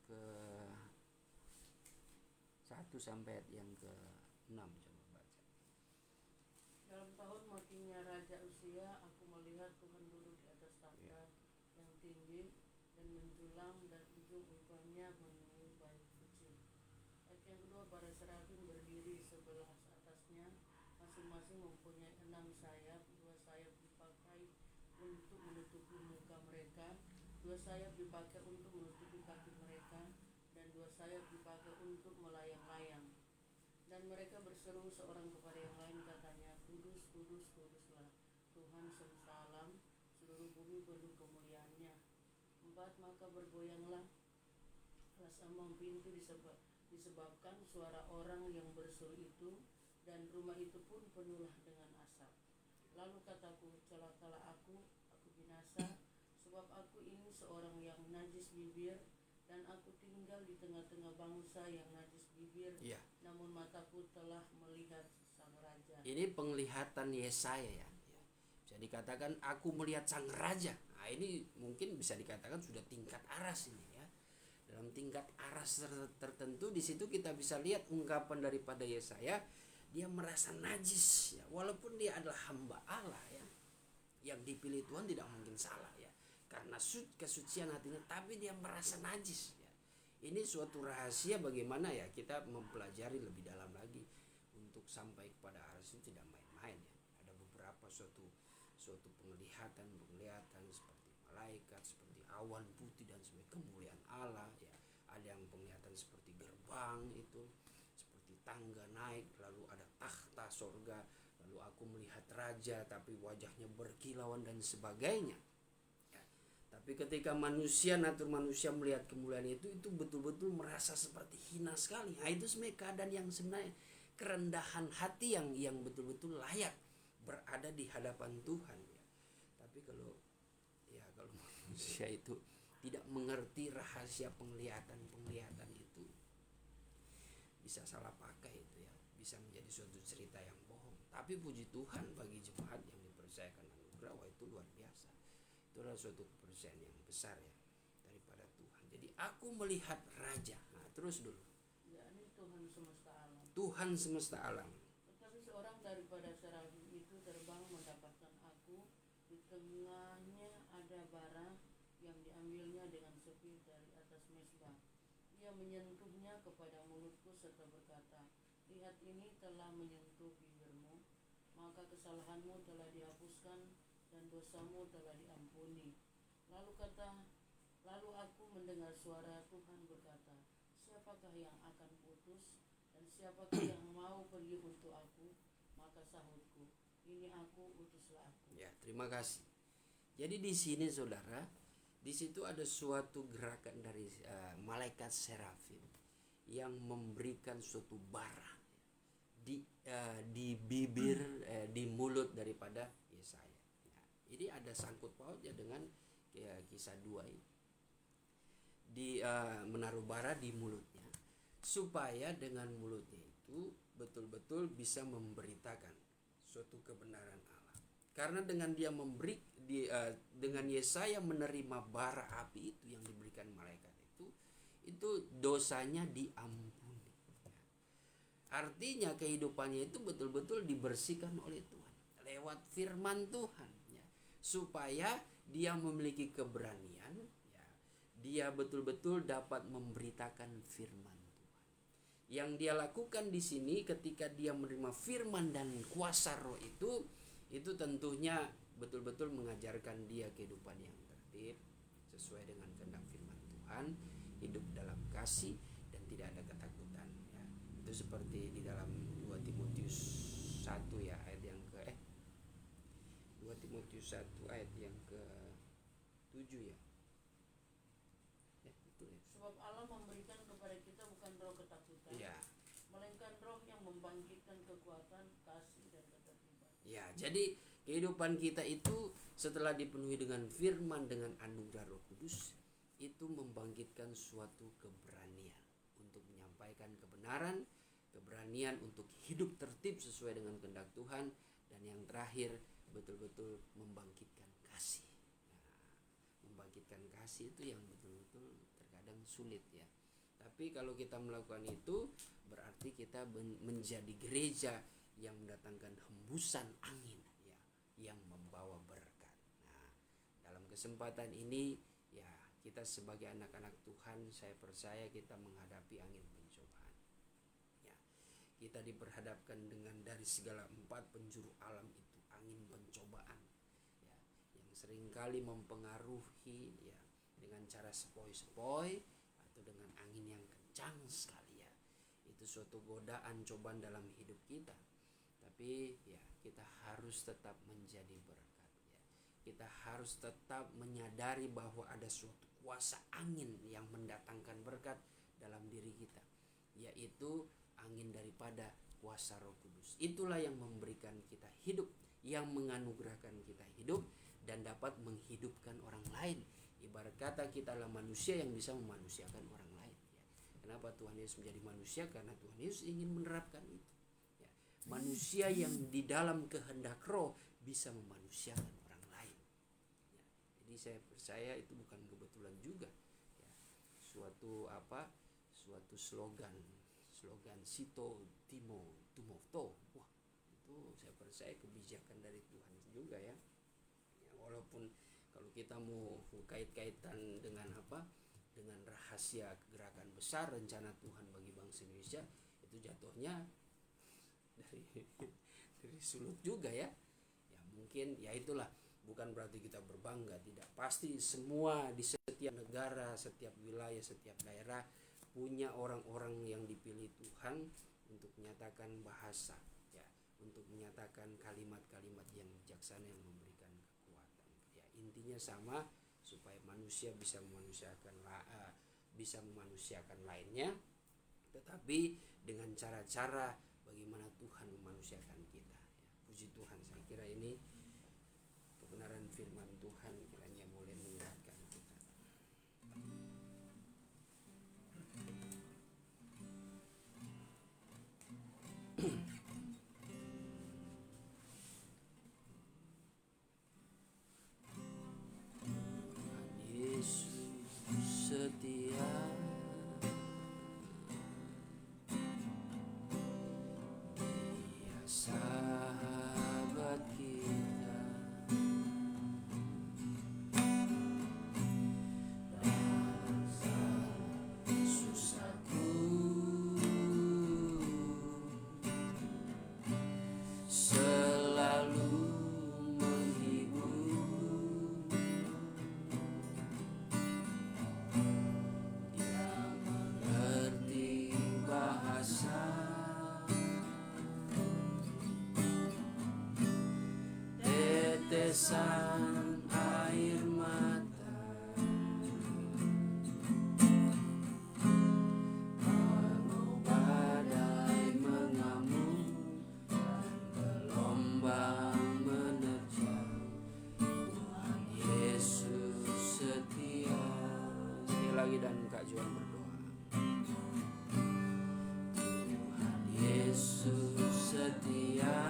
ke-1 sampai ayat yang ke-6, coba baca. Dalam tahun matinya Raja Uzia, aku melihat Tuhan duduk di atas takhta yang tinggi dan menjulang, dan ujung upahnya menyerupai kucing. Ayat yang kedua, para serafim berdiri sebelah atasnya, masing-masing mempunyai 6 sayap. 2 sayap dipakai untuk menutupi muka mereka, 2 sayap dipakai untuk menutupi kaki mereka, dan 2 sayap dipakai untuk melayang-layang. Dan mereka berseru seorang kepada yang lain, katanya, Kudus, kudus, kuduslah Tuhan semesta alam, seluruh bumi penuh kemuliaan-Nya. 4, maka bergoyanglah alas ambang pintu disebabkan suara orang yang berseru itu, dan rumah itu pun penuhlah dengan asap. Lalu kataku, celakalah aku binasa, sebab aku ini seorang yang najis bibir, dan aku tinggal di tengah-tengah bangsa yang najis bibir, Ya. namun mataku telah melihat Sang Raja. Ini penglihatan Yesaya ya. Bisa dikatakan aku melihat Sang Raja. Nah, ini mungkin bisa dikatakan sudah tingkat aras ini ya. Dalam tingkat aras tertentu di situ kita bisa lihat ungkapan daripada Yesaya, dia merasa najis ya, walaupun dia adalah hamba Allah ya. Yang dipilih Tuhan tidak mungkin salah ya, karena kesucian hatinya, tapi dia merasa najis ya. Ini suatu rahasia bagaimana ya kita mempelajari lebih dalam lagi untuk sampai kepada aras itu tidak main-main ya. Ada beberapa suatu penglihatan seperti malaikat, seperti awan putih dan sebagai kemuliaan Allah ya. Ada yang penglihatan seperti gerbang itu, seperti tangga naik, lalu ada takhta sorga, lalu aku melihat raja tapi wajahnya berkilauan dan sebagainya. Tapi ketika natur manusia melihat kemuliaan itu betul-betul merasa seperti hina sekali. Nah, itu sebenarnya keadaan yang sebenarnya kerendahan hati yang betul-betul layak berada di hadapan Tuhan ya. Tapi kalau manusia itu tidak mengerti rahasia penglihatan itu, bisa salah pakai itu ya, bisa menjadi suatu cerita yang bohong. Tapi puji Tuhan bagi jemaat yang dipercayakan anugerah, itu luar biasa. Itu adalah suatu kepercayaan yang besar ya daripada Tuhan. Jadi aku melihat raja. Nah, terus dulu. Yakni Tuhan semesta alam. Tuhan semesta alam. Tetapi seorang daripada serafim itu terbang mendapatkan aku. Di tengahnya ada bara yang diambilnya dengan sepi dari atas mezbah. Ia menyentuhnya kepada mulutku serta berkata, lihat, ini telah menyentuh bibirmu, maka kesalahanmu telah dihapuskan dan dosamu telah diampuni. Lalu aku mendengar suara Tuhan berkata, siapakah yang akan putus dan siapakah yang mau pergi untuk aku? Maka sahutku, ini aku, utuslah aku. Ya, terima kasih. Jadi di sini saudara, di situ ada suatu gerakan dari malaikat serafim yang memberikan suatu bara di bibir, di mulut daripada Yesaya. Ini ada sangkut pautnya dengan kisah 2 ini. Menaruh bara di mulutnya supaya dengan mulutnya itu betul-betul bisa memberitakan suatu kebenaran Allah. Karena dengan dia dengan Yesaya menerima bara api itu yang diberikan malaikat itu dosanya diampuni. Artinya kehidupannya itu betul-betul dibersihkan oleh Tuhan lewat firman Tuhan ya. Supaya dia memiliki keberanian, ya, dia betul-betul dapat memberitakan firman Tuhan. Yang dia lakukan di sini ketika dia menerima firman dan kuasa roh itu tentunya betul-betul mengajarkan dia kehidupan yang tertib sesuai dengan kehendak firman Tuhan, hidup dalam kasih dan tidak ada ketakutan, ya. Itu seperti di dalam 2 Timotius 1 ya, ayat yang 2 Timotius 1 ayat yang ke-7 ya. Betul ya. Sebab Allah memberikan kepada kita bukan roh ketakutan, Ya. melainkan roh yang membangkitkan kekuatan, kasih dan ketertiban. Ya, jadi kehidupan kita itu setelah dipenuhi dengan firman, dengan anugerah Roh Kudus, itu membangkitkan suatu keberanian untuk menyampaikan kebenaran, keberanian untuk hidup tertib sesuai dengan kehendak Tuhan, dan yang terakhir betul-betul membangkitkan kasih. Nah, membangkitkan kasih itu yang betul-betul terkadang sulit ya. Tapi kalau kita melakukan itu berarti kita menjadi gereja yang mendatangkan hembusan angin ya, yang membawa berkat. Nah, dalam kesempatan ini ya, kita sebagai anak-anak Tuhan, saya percaya kita menghadapi angin pencobaan. Ya, kita diperhadapkan dengan dari segala 4 penjuru alam itu, angin pencobaan ya, yang seringkali mempengaruhi ya dengan cara sepoi-sepoi atau dengan angin yang kencang sekali ya. Itu suatu godaan, cobaan dalam hidup kita. Tapi ya, kita harus tetap menjadi berkat ya. Kita harus tetap menyadari bahwa ada suatu kuasa angin yang mendatangkan berkat dalam diri kita, yaitu angin daripada kuasa Roh Kudus. Itulah yang memberikan kita hidup, yang menganugerahkan kita hidup dan dapat menghidupkan orang lain. Ibarat kata kita adalah manusia yang bisa memanusiakan orang lain ya. Kenapa Tuhan Yesus menjadi manusia? Karena Tuhan Yesus ingin menerapkan itu. Manusia yang di dalam kehendak roh bisa memanusiakan orang lain ya. Jadi saya percaya itu bukan kebetulan juga ya. Suatu slogan Sito Timo Tumofto. Wah, itu saya percaya kebijakan dari Tuhan juga ya. Walaupun kalau kita mau kait-kaitan dengan dengan rahasia gerakan besar rencana Tuhan bagi bangsa Indonesia, itu jatuhnya dari sulut juga ya. Ya mungkin ya itulah, bukan berarti kita berbangga, tidak. Pasti semua di setiap negara, setiap wilayah, setiap daerah punya orang-orang yang dipilih Tuhan untuk menyatakan bahasa ya, untuk menyatakan kalimat-kalimat yang bijaksana yang memberikan kekuatan. Ya intinya sama, supaya manusia bisa memanusiakan lainnya, tetapi dengan cara-cara bagaimana Tuhan memanusiakan kita ya. Puji Tuhan, saya kira ini kebenaran firman Tuhan kiranya boleh menguatkan kita. Yesus setia, sahabat kita, dalam susahku selalu menghibur. Dia mengerti bahasa tetesan air mata, walau badai mengamuk dan gelombang menerjang, Tuhan Yesus setia. Sekali lagi dan Kak Juan berdoa. Tuhan Yesus setia,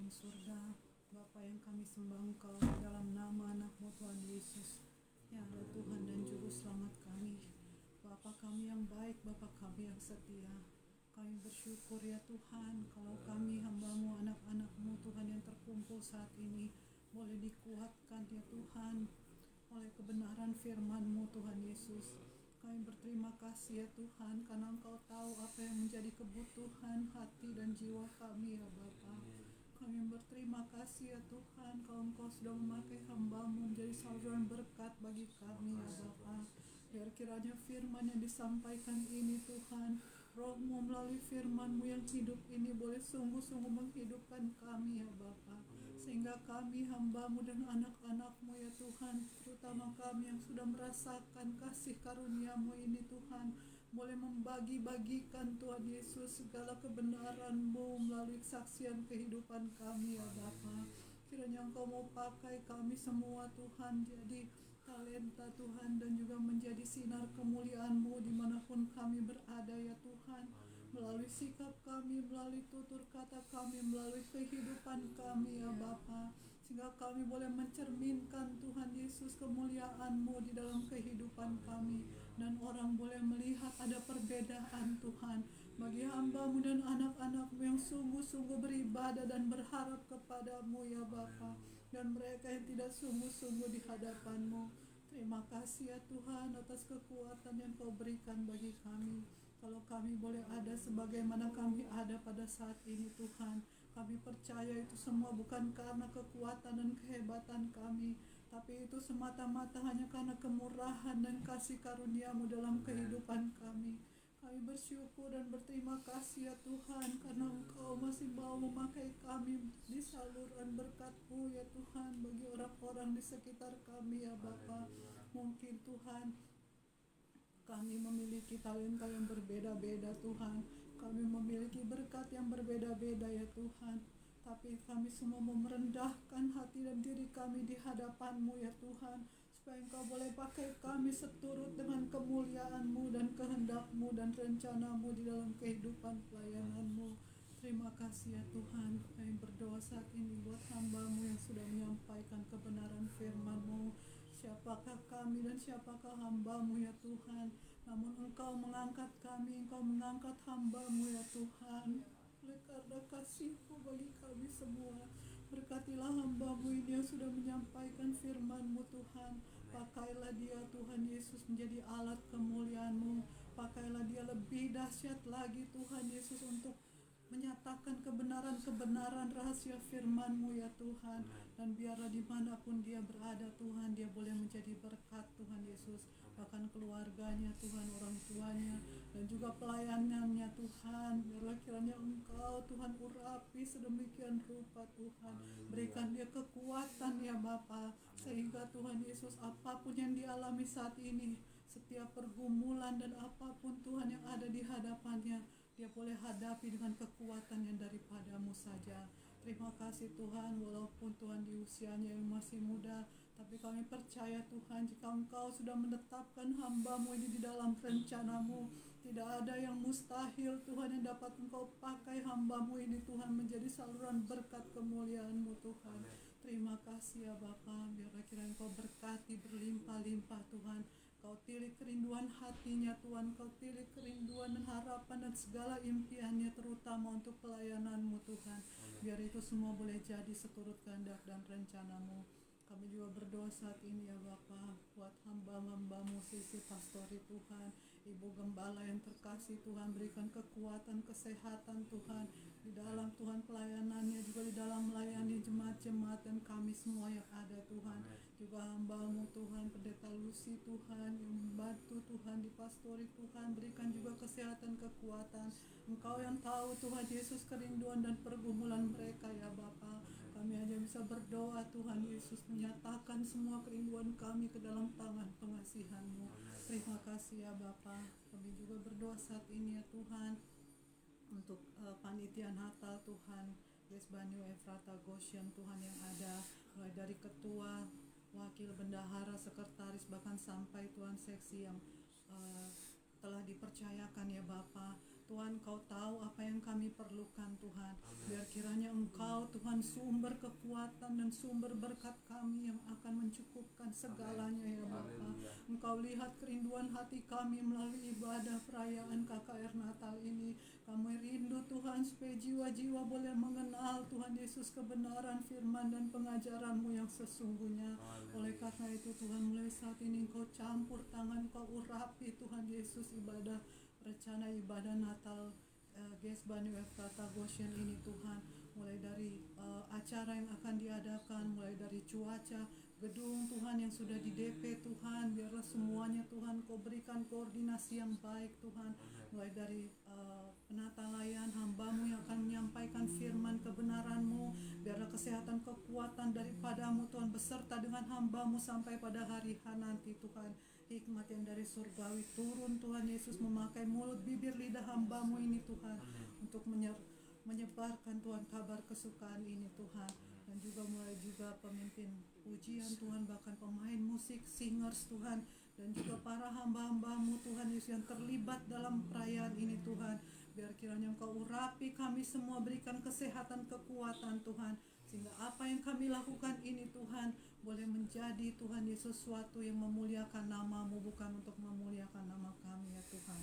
dalam surga, Bapa yang kami sembah Engkau di dalam nama anak-Mu Tuhan Yesus, yang ada Tuhan dan Juru Selamat kami. Bapa kami yang baik, Bapa kami yang setia, kami bersyukur ya Tuhan, kalau kami hamba-Mu, anak-anak-Mu Tuhan yang terkumpul saat ini, boleh dikuatkan ya Tuhan, oleh kebenaran firman-Mu Tuhan Yesus. Kami berterima kasih ya Tuhan, karena Engkau tahu apa yang menjadi kebutuhan hati dan jiwa kami ya Bapa. Kami berterima kasih ya Tuhan, kalau Engkau sudah memakai hamba-Mu menjadi saluran berkat bagi kami ya Bapa. Biar kiranya firman yang disampaikan ini Tuhan, Roh-Mu melalui firman-Mu yang hidup ini boleh sungguh-sungguh menghidupkan kami ya Bapa. Sehingga kami hamba-Mu dan anak-anak-Mu ya Tuhan, terutama kami yang sudah merasakan kasih karunia-Mu ini Tuhan, boleh membagi-bagikan Tuhan Yesus segala kebenaran-Mu melalui kesaksian kehidupan kami ya Bapa. Kiranya Engkau mau pakai kami semua Tuhan jadi talenta Tuhan, dan juga menjadi sinar kemuliaan-Mu dimanapun kami berada ya Tuhan, melalui sikap kami, melalui tutur kata kami, melalui kehidupan kami ya Bapa, sehingga kami boleh mencerminkan Tuhan Yesus kemuliaan-Mu di dalam kehidupan kami, dan orang boleh melihat ada perbedaan Tuhan bagi hamba-Mu dan anak-anak-Mu yang sungguh-sungguh beribadah dan berharap kepada-Mu ya Bapa, dan mereka yang tidak sungguh-sungguh di hadapan-Mu. Terima kasih ya Tuhan atas kekuatan yang Kau berikan bagi kami. Kalau kami boleh ada sebagaimana kami ada pada saat ini Tuhan, kami percaya itu semua bukan karena kekuatan dan kehebatan kami, tapi itu semata-mata hanya karena kemurahan dan kasih karunia-Mu dalam kehidupan kami. Kami bersyukur dan berterima kasih ya Tuhan, karena Engkau masih mau memakai kami di saluran berkat-Mu ya Tuhan, bagi orang-orang di sekitar kami ya Bapa. Mungkin Tuhan kami memiliki talenta yang berbeda-beda Tuhan, kami memiliki berkat yang berbeda-beda ya Tuhan, tapi kami semua mau merendahkan hati dan diri kami di hadapan-Mu ya Tuhan, supaya Engkau boleh pakai kami seturut dengan kemuliaan-Mu dan kehendak-Mu dan rencana-Mu di dalam kehidupan pelayanan-Mu. Terima kasih ya Tuhan, kami berdoa saat ini buat hamba-Mu yang sudah menyampaikan kebenaran firman-Mu. Siapakah kami dan siapakah hamba-Mu ya Tuhan, namun Engkau mengangkat kami, Engkau mengangkat hamba-Mu ya Tuhan, oleh karena kasih-Mu bagi kami semua. Berkatilah hamba-Mu ini yang sudah menyampaikan firman-Mu Tuhan. Pakailah dia Tuhan Yesus menjadi alat kemuliaan-Mu. Pakailah dia lebih dahsyat lagi Tuhan Yesus untuk menyatakan kebenaran-kebenaran rahasia firman-Mu ya Tuhan. Dan biarlah dimanapun dia berada Tuhan, dia boleh menjadi berkat Tuhan Yesus, bahkan keluarganya Tuhan, orang tuanya, dan juga pelayanannya Tuhan. Biarlah kiranya Engkau Tuhan urapi sedemikian rupa Tuhan, berikan dia kekuatan ya Bapa, sehingga Tuhan Yesus apapun yang dialami saat ini, setiap pergumulan dan apapun Tuhan yang ada di hadapannya, dia boleh hadapi dengan kekuatan yang daripada-Mu saja. Terima kasih Tuhan, walaupun Tuhan di usianya yang masih muda, tapi kami percaya Tuhan, jika Engkau sudah menetapkan hamba-Mu ini di dalam rencana-Mu, tidak ada yang mustahil Tuhan yang dapat Engkau pakai hamba-Mu ini Tuhan menjadi saluran berkat kemuliaan-Mu Tuhan. Terima kasih ya Bapa, biarlah kiranya Engkau berkati berlimpah-limpah Tuhan. Kau tilik kerinduan hatinya Tuhan, Kau tilik kerinduan dan harapan dan segala impiannya, terutama untuk pelayanan-Mu Tuhan. Biar itu semua boleh jadi seturut kehendak dan rencana-Mu. Kami juga berdoa saat ini ya Bapa, buat hamba-hamba-Mu Sisi Pastori Tuhan, Ibu Gembala yang terkasih Tuhan, berikan kekuatan, kesehatan Tuhan, di dalam Tuhan pelayanannya, juga di dalam melayani jemaat-jemaat dan kami semua yang ada Tuhan. Juga hamba-Mu Tuhan, Pendeta Lucy Tuhan, yang membantu Tuhan di pastori Tuhan, berikan juga kesehatan, kekuatan. Engkau yang tahu Tuhan Yesus kerinduan dan pergumulan mereka ya Bapa. Kami hanya bisa berdoa Tuhan Yesus, menyatakan semua kerinduan kami ke dalam tangan pengasihan-Mu. Terima kasih ya Bapa. Kami juga berdoa saat ini ya Tuhan, untuk panitia Natal Tuhan, Gesbanyu Efrata Goshen Tuhan yang ada, mulai dari ketua, wakil bendahara, sekretaris, bahkan sampai Tuhan seksi yang telah dipercayakan ya Bapa. Tuhan, Kau tahu apa yang kami perlukan Tuhan. Biar kiranya Engkau Tuhan sumber kekuatan dan sumber berkat kami yang akan mencukupkan segalanya ya Bapa. Engkau lihat kerinduan hati kami melalui ibadah perayaan KKR Natal ini. Kami rindu Tuhan supaya jiwa-jiwa boleh mengenal Tuhan Yesus kebenaran firman dan pengajaran-Mu yang sesungguhnya. Oleh karena itu Tuhan, mulai saat ini Engkau campur tangan, Kau urapi Tuhan Yesus rencana ibadah Natal Gesbani Efrata Goshen ini Tuhan, mulai dari acara yang akan diadakan, mulai dari cuaca, gedung Tuhan yang sudah di DP Tuhan, biarlah semuanya Tuhan Kau berikan koordinasi yang baik Tuhan, mulai dari penata layan hamba-Mu yang akan menyampaikan firman kebenaran-Mu, biarlah kesehatan kekuatan daripadamu Tuhan beserta dengan hamba-Mu sampai pada hari H nanti Tuhan. Hikmat yang dari surgawi turun Tuhan Yesus, memakai mulut bibir lidah hamba-Mu ini Tuhan, untuk menyebarkan Tuhan kabar kesukaan ini Tuhan. Dan juga mulai juga pemimpin pujian Tuhan, bahkan pemain musik, singers Tuhan, dan juga para hamba-hamba-Mu Tuhan Yesus yang terlibat dalam perayaan ini Tuhan. Biar kiranya Engkau urapi kami semua, berikan kesehatan, kekuatan Tuhan, sehingga apa yang kami lakukan ini Tuhan boleh menjadi Tuhan Yesus sesuatu yang memuliakan nama-Mu, bukan untuk memuliakan nama kami ya Tuhan.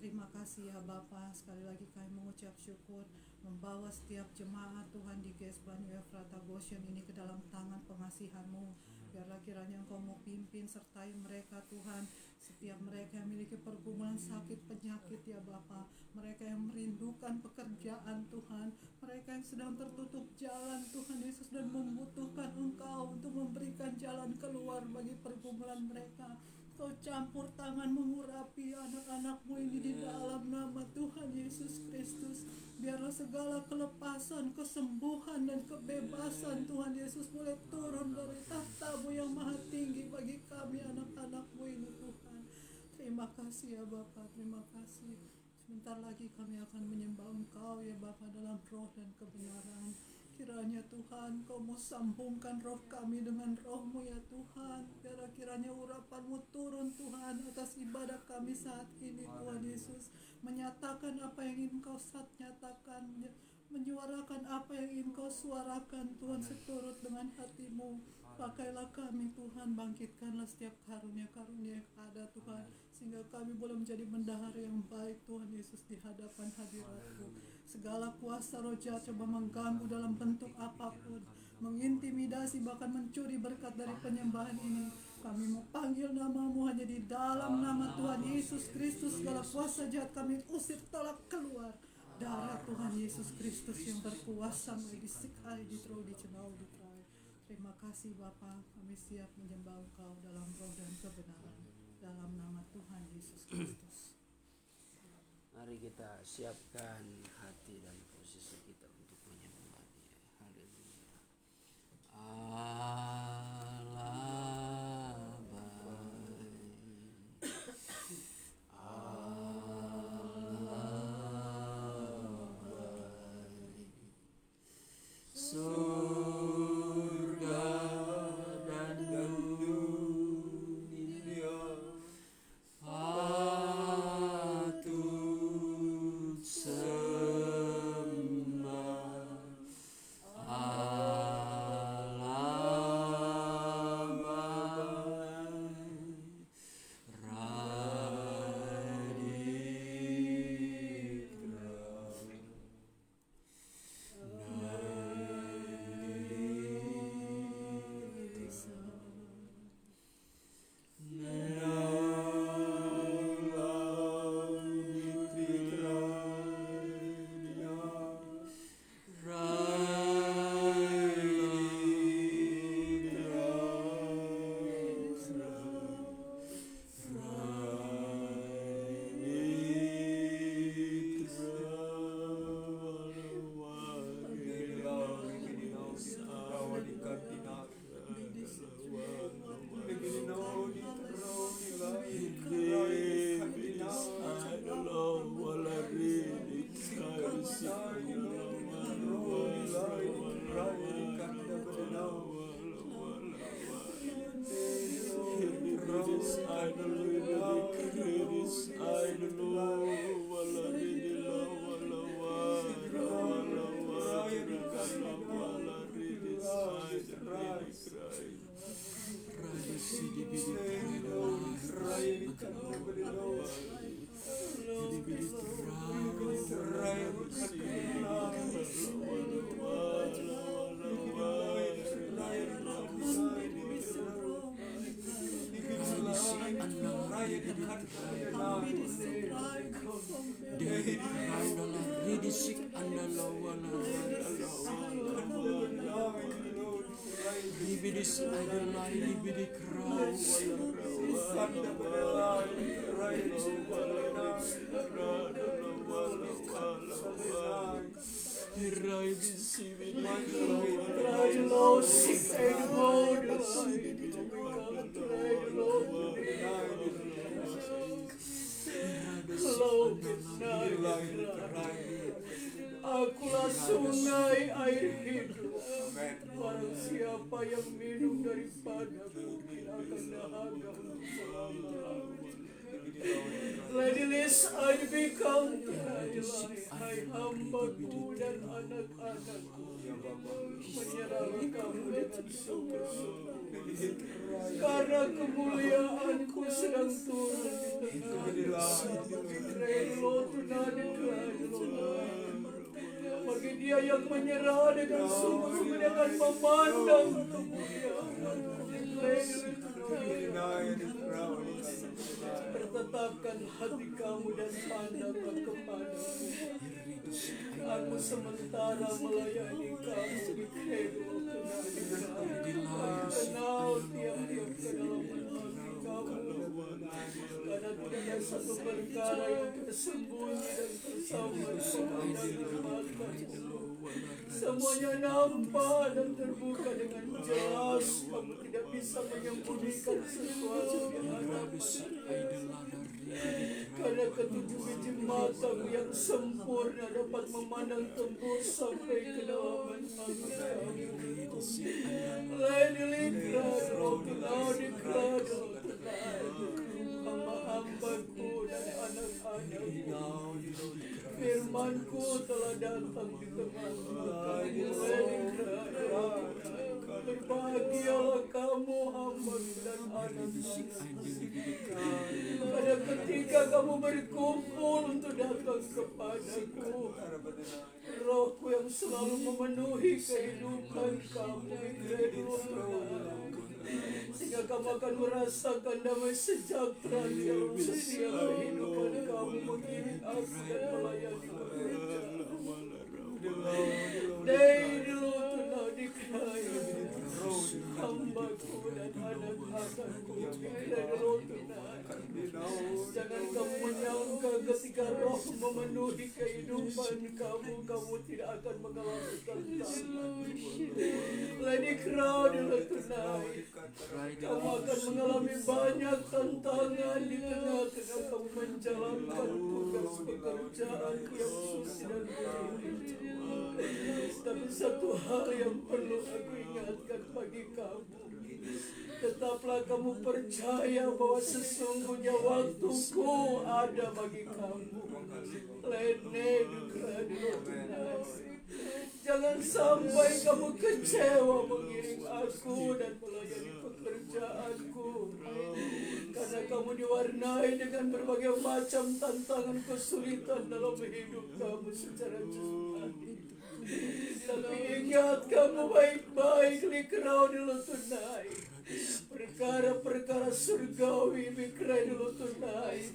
Terima kasih ya Bapa, sekali lagi kami mengucap syukur, membawa setiap jemaat Tuhan di Gesbani Efrata Goshen ini ke dalam tangan pengasihan-Mu. Biarlah kiranya Engkau mau pimpin sertai mereka Tuhan, setiap mereka yang memiliki pergumulan sakit penyakit ya Bapa, mereka yang merindukan pekerjaan Tuhan, mereka yang sedang tertutup jalan Tuhan Yesus dan membutuhkan Engkau untuk memberikan jalan keluar bagi pergumulan mereka. Kau campur tangan mengurapi anak-anak-Mu ini di dalam nama Tuhan Yesus Kristus. Biarlah segala kelepasan, kesembuhan dan kebebasan Tuhan Yesus boleh turun dari tahta-Mu yang maha tinggi bagi kami anak-anak-Mu ini Tuhan. Terima kasih ya Bapa, terima kasih. Sebentar lagi kami akan menyembah Engkau ya Bapa dalam roh dan kebenaran. Kiranya Tuhan Kau mau sambungkan roh kami dengan roh-Mu ya Tuhan. Kiranya urapan-Mu turun Tuhan atas ibadah kami saat ini Tuhan Yesus. Menyatakan apa yang ingin Kau nyatakan, menyuarakan apa yang ingin Kau suarakan Tuhan seturut dengan hati-Mu. Pakailah kami Tuhan, bangkitkanlah setiap karunia-karunia yang ada Tuhan, sehingga kami boleh menjadi bendahara yang baik Tuhan Yesus di hadapan hadirat-Mu. Segala kuasa roh jahat coba mengganggu dalam bentuk apapun, mengintimidasi bahkan mencuri berkat dari penyembahan ini, kami mau panggil nama-Mu hanya di dalam nama Tuhan Yesus Kristus. Segala kuasa jahat kami usir, tolak keluar. Darah Tuhan Yesus Kristus yang berkuasa disikai, ditrau, dicenau, ditrai. Terima kasih Bapa, kami siap menyembah Engkau dalam roh dan kebenaran, dalam nama Tuhan Yesus Kristus. Mari kita siapkan hati dan posisi kita untuk menyembah Dia. Haleluya. Allah baik. Allah baik. Surga dan dunia patut sembah. Allah baik. Radikra Akulah sungai air hidup. Barang siapa yang minum daripadaku tidak akan dahaga untuk selama-lamanya. Lady Liz, I become hai hambaku dan anak-anakku, menyerahlah kamu dengan sungguh-sungguh, karena kemuliaanku sedang turun di tengah. Bagi dia yang menyerah dengan sungguh-sungguh, dia akan memandang kemuliaanku. Pertetapkan hati kamu dan pandanglah kepadaku. Aku sementara melayani kamu di kehidupan. Kenal tiap-tiap kedalaman hati kamu. Karena tidak ada satu perkara yang tersembunyi dan tersamar di matamu. Semuanya nampak dan terbuka dengan jelas. Kamu tidak bisa menyembunyikan sesuatu di hadapan. Karena ketujuh biji matamu yang sempurna dapat memandang tembus sampai ke kedalaman hati kamu. Lady Likra, hamba-hambaku dan anak-anakku, firmanku telah datang di tengah-tengah kamu. Berbahagialah kamu, hamba dan anak-anakku, pada ketika kamu berkumpul untuk datang kepadaku. Rohku yang selalu memenuhi kehidupan kamu, sehingga kamu akan merasakan damai sejahtera di dalam setiap kehidupan kamu, mengiring aku dan melayani hambaku dan anak-anakku. Jangan kamu menyangka ketika roh memenuhi kehidupan kamu, kamu tidak akan mengalami tantangan. Lady Crown tonight, kamu akan mengalami banyak tantangan di tengah-tengah kamu menjalankan tugas pekerjaan yang suci dan berat. Tapi satu hal yang perlu aku ingatkan bagi kamu, tetaplah kamu percaya bahwa sesungguhnya waktuku ada bagi kamu. Jangan sampai kamu kecewa mengiring aku dan melayani pekerjaanku, karena kamu diwarnai dengan berbagai macam tantangan kesulitan dalam hidup kamu secara jasmani. Tapi ingat kamu baik-baik Likrau dulu tunai. Perkara-perkara surgawi Likrau dulu tunai,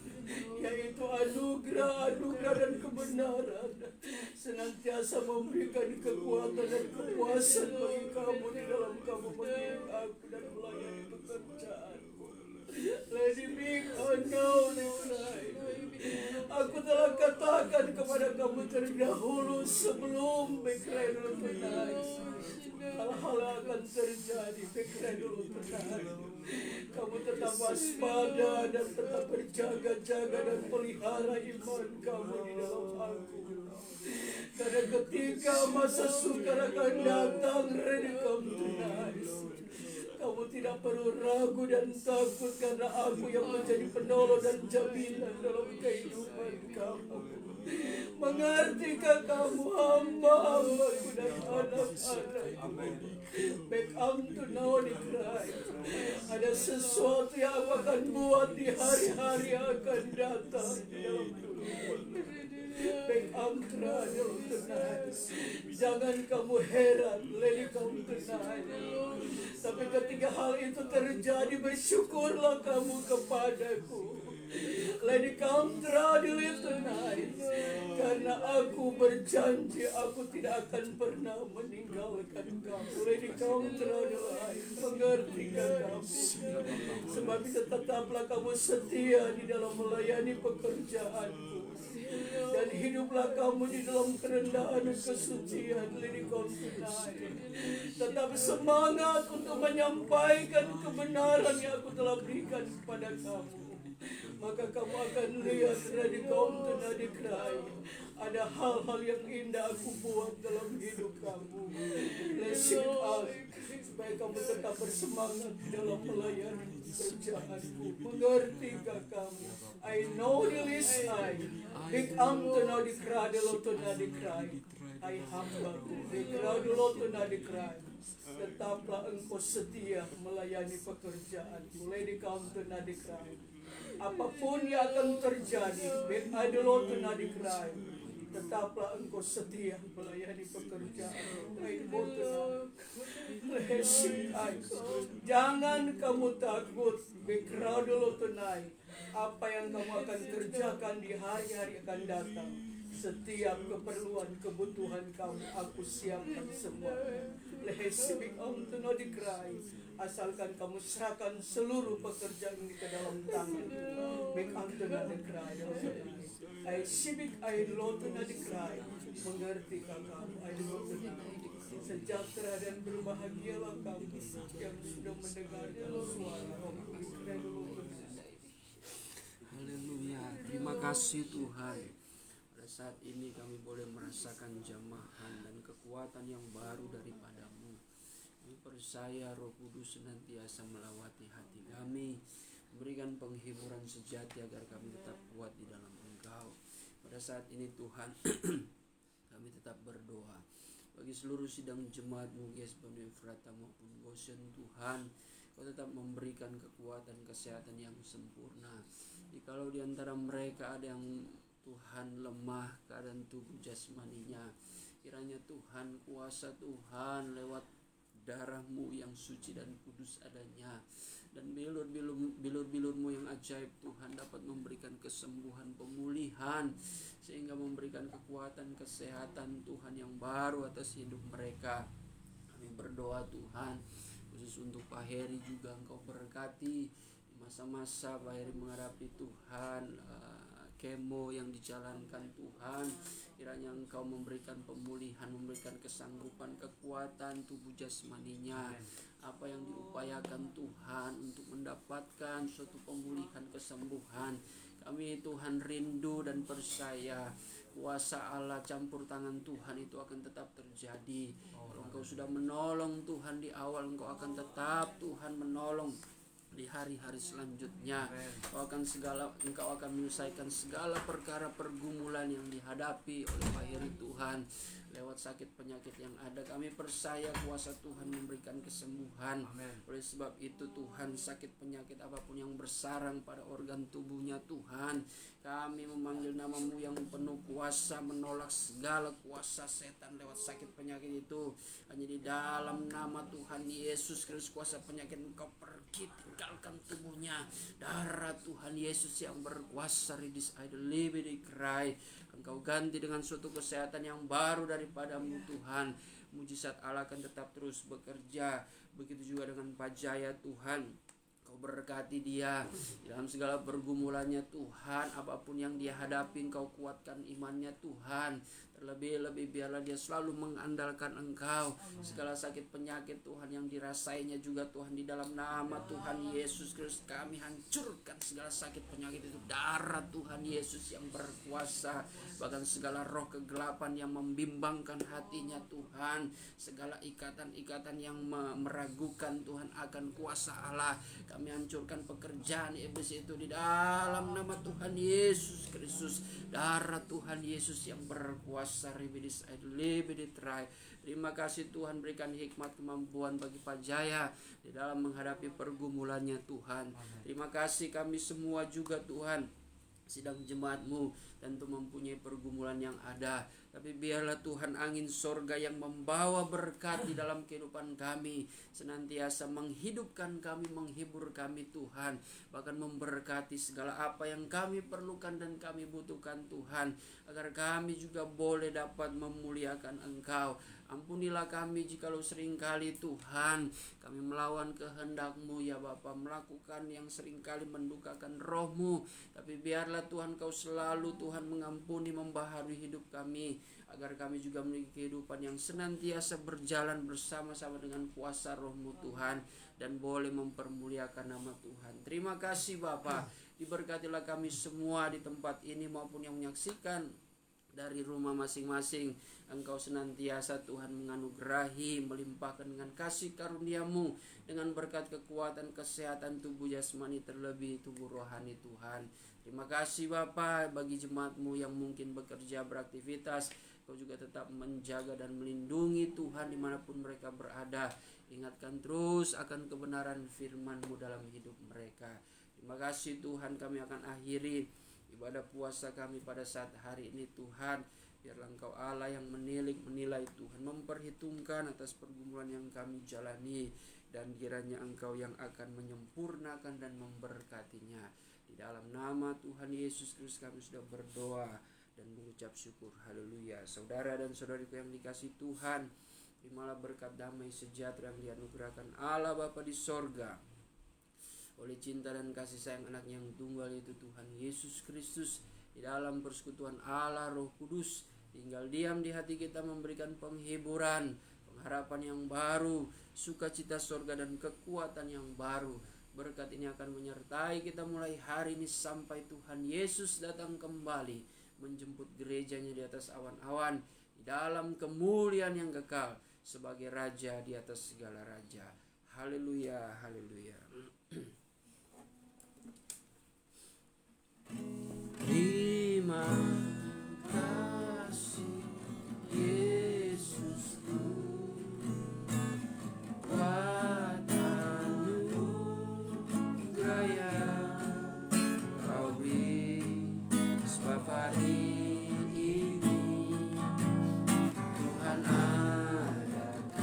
yaitu anugerah dan kebenaran, senantiasa memberikan kekuatan dan kepuasan bagi kamu di dalam kamu mengiring aku dan melayani pekerjaanmu. Lady Big Unknown, aku telah katakan kepada kamu terdahulu sebelum Bekredul tunai, hal-hal akan terjadi. Bekredul tunai, kamu tetap waspada dan tetap berjaga-jaga dan pelihara iman kamu di dalam aku. Karena ketika masa sukar akan datang, redekam tunai, kamu tidak perlu ragu dan takut, karena aku yang menjadi penolong dan jaminan dalam kehidupan kamu. Mengertikah kamu hamba-hambaku dan anak-anakku? Back unto now di Christ. Ada sesuatu yang aku akan buat di hari-hari yang akan datang di dalam dunia. Back unto now tonight. Jangan kamu heran, lady kamu tonight. Tapi ketika hal itu terjadi, bersyukurlah kamu kepadaku. Lady come tragedy tonight. Karena aku berjanji aku tidak akan pernah meninggalkan kamu. Lady come tragedy. Mengertikah kamu? Sebab itu tetaplah kamu setia di dalam melayani pekerjaanku. Dan hiduplah kamu di dalam kerendahan dan kesucian. Lady come tonight. Tetap semangat untuk menyampaikan kebenaran yang aku telah berikan kepada kamu. Maka kamu akan lihat dari kaum tadi cry. Ada hal-hal yang indah aku buat dalam hidup kamu. Blessing us supaya kamu tetap bersemangat di dalam melayani pekerjaanku. Mengertikah kamu? I know the list I. Big unto now the cry, the lot to the cry. I hambaku, the cry, the lot to the cry. Tetaplah engkau setia melayani pekerjaanku. Lady come to the cry. Apapun yang akan terjadi, tetaplah engkau setia melayani pekerjaan. Jangan kamu takut, apa yang kamu akan kerjakan di hari-hari akan datang. Setiap keperluan, kebutuhan kamu, aku siapkan semua. Asalkan kamu serahkan seluruh pekerjaan ini ke dalam tangan. I sibik I lotuna di cry. Mengerti kamu? I lotuna. Sejahtera dan berbahagialah kamu yang sudah mendengarkan suara Rohku. Haleluya. Terima kasih Tuhan. Pada saat ini kami boleh merasakan jamahan dan kekuatan yang baru daripadamu. Kami percaya Roh Kudus senantiasa melawati hati kami, memberikan penghiburan sejati agar kami tetap kuat di dalam Engkau. Pada saat ini Tuhan, kami tetap berdoa bagi seluruh sidang jemaat-Mu, Gesbon Efrata maupun Goshen. Tuhan, Kau tetap memberikan kekuatan kesehatan yang sempurna. Jikalau di antara mereka ada yang Tuhan lemah keadaan tubuh jasmaninya, kiranya Tuhan kuasa Tuhan lewat darah-Mu yang suci dan kudus adanya, dan bilur-bilur-Mu yang ajaib Tuhan dapat memberikan kesembuhan, pemulihan, sehingga memberikan kekuatan kesehatan Tuhan yang baru atas hidup mereka. Kami berdoa Tuhan, khusus untuk Pak Heri juga Engkau berkati di masa-masa Pak Heri menghadapi Tuhan kemo yang dijalankan Tuhan. Kiranya Engkau memberikan pemulihan, memberikan kesanggupan, kekuatan tubuh jasmaninya. Apa yang diupayakan Tuhan untuk mendapatkan suatu pemulihan, kesembuhan, kami Tuhan rindu dan percaya kuasa Allah, campur tangan Tuhan itu akan tetap terjadi. Kalau Engkau sudah menolong Tuhan di awal, Engkau akan tetap Tuhan menolong di hari-hari selanjutnya. Engkau akan menyelesaikan segala perkara pergumulan yang dihadapi oleh Pak Heri Tuhan lewat sakit penyakit yang ada. Kami percaya kuasa Tuhan memberikan kesembuhan. Amen. Oleh sebab itu Tuhan, sakit penyakit apapun yang bersarang pada organ tubuhnya Tuhan, kami memanggil nama-Mu yang penuh kuasa, menolak segala kuasa setan lewat sakit penyakit itu. Hanya di dalam nama Tuhan Yesus Kristus kuasa penyakit Engkau pergi, tinggalkan tubuhnya. Darah Tuhan Yesus yang berkuasa, ridis idol libidi cry. Engkau ganti dengan suatu kesehatan yang baru daripada-Mu Tuhan. Mujizat Allah akan tetap terus bekerja. Begitu juga dengan Pak Jaya Tuhan. Kau berkati dia dalam segala pergumulannya Tuhan. Apapun yang dia hadapi, Engkau kuatkan imannya Tuhan. Terlebih-lebih biarlah dia selalu mengandalkan Engkau. Segala sakit penyakit Tuhan yang dirasainya juga Tuhan, di dalam nama Tuhan Yesus Kristus kami hancurkan segala sakit penyakit itu. Darah Tuhan Yesus yang berkuasa. Bahkan segala roh kegelapan yang membimbangkan hatinya Tuhan, segala ikatan-ikatan yang meragukan Tuhan akan kuasa Allah, kami hancurkan pekerjaan iblis itu di dalam nama Tuhan Yesus Kristus. Darah Tuhan Yesus yang berkuasa saribidis aidlibiditrai. Terima kasih Tuhan, berikan hikmat kemampuan bagi Pak Jaya di dalam menghadapi pergumulannya Tuhan. Terima kasih kami semua juga Tuhan, sidang jemaat-Mu tentu mempunyai pergumulan yang ada, tapi biarlah Tuhan angin sorga yang membawa berkat di dalam kehidupan kami senantiasa menghidupkan kami, menghibur kami Tuhan, bahkan memberkati segala apa yang kami perlukan dan kami butuhkan Tuhan, agar kami juga boleh dapat memuliakan Engkau. Ampunilah kami jikalau seringkali Tuhan kami melawan kehendak-Mu ya Bapa, melakukan yang seringkali mendukakan Roh-Mu. Tapi biarlah Tuhan Kau selalu Tuhan mengampuni, membaharui hidup kami, agar kami juga memiliki kehidupan yang senantiasa berjalan bersama-sama dengan kuasa Roh-Mu Tuhan, dan boleh mempermuliakan nama Tuhan. Terima kasih Bapa, diberkatilah kami semua di tempat ini maupun yang menyaksikan dari rumah masing-masing. Engkau senantiasa Tuhan menganugerahi, melimpahkan dengan kasih karunia-Mu, dengan berkat kekuatan, kesehatan tubuh jasmani, terlebih tubuh rohani Tuhan. Terima kasih Bapa bagi jemaat-Mu yang mungkin bekerja, beraktivitas. Kau juga tetap menjaga dan melindungi Tuhan dimanapun mereka berada. Ingatkan terus akan kebenaran firman-Mu dalam hidup mereka. Terima kasih Tuhan, kami akan akhiri ibadah puasa kami pada saat hari ini Tuhan. Biarlah Engkau Allah yang menilai Tuhan, memperhitungkan atas pergumulan yang kami jalani, dan kiranya Engkau yang akan menyempurnakan dan memberkatinya. Di dalam nama Tuhan Yesus Kristus kami sudah berdoa dan mengucap syukur. Haleluya. Saudara dan saudariku yang dikasihi Tuhan, terimalah berkat damai sejahtera yang dianugerahkan Allah Bapa di sorga oleh cinta dan kasih sayang anaknya yang tunggal, yaitu Tuhan Yesus Kristus, di dalam persekutuan Allah Roh Kudus, tinggal diam di hati kita, memberikan penghiburan, pengharapan yang baru, sukacita sorga dan kekuatan yang baru. Berkat ini akan menyertai kita mulai hari ini sampai Tuhan Yesus datang kembali menjemput gerejanya di atas awan-awan, di dalam kemuliaan yang kekal sebagai Raja di atas segala raja. Haleluya, haleluya. Terima kasih Yesusku, buat anugerah yang Kau beri, sebab hari ini Tuhan adakan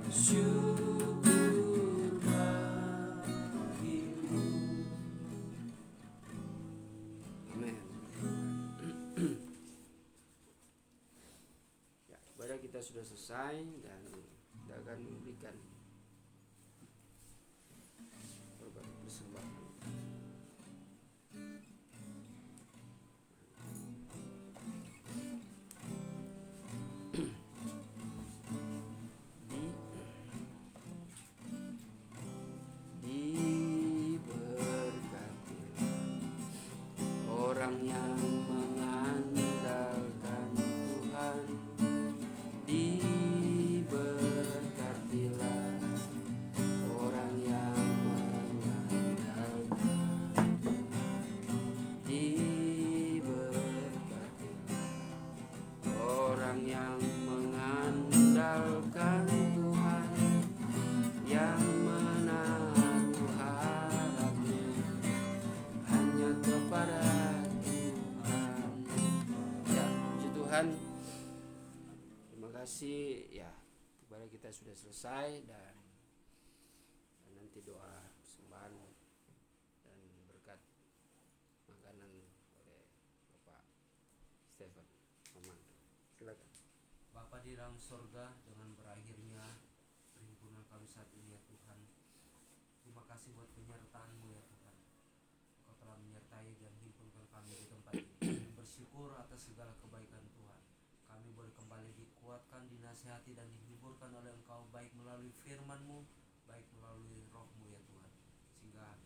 syukur bagimu. Amin. Ya, ibadah kita sudah selesai dan kita akan memberikan berbagai persembahan. Diberkati orang yang mengandalkan Tuhan, diberkatilah orang yang mengandalkan Tuhan, diberkatilah orang yang mengandalkan Tuhan, yang menaruh harapnya hanya kepada Tuhan. Ya, puji Tuhan. Terima kasih. Ya, ibadah kita sudah selesai, dan nanti doa persembahan dan berkat makanan oleh Bapak Stephen. Aman. Silakan. Bapa di dalam sorga, dengan berakhirnya perhimpunan kami saat ini ya Tuhan, terima kasih buat penyertaan-Mu ya Tuhan. Engkau telah menyertai dan himpunkan kami di tempat ini. Kami bersyukur atas segala kebaikan Tuhan. Kami boleh kembali dikuatkan, dinasihati dan dihiburkan oleh Engkau, baik melalui firman-Mu, baik melalui Roh-Mu ya Tuhan. Sehingga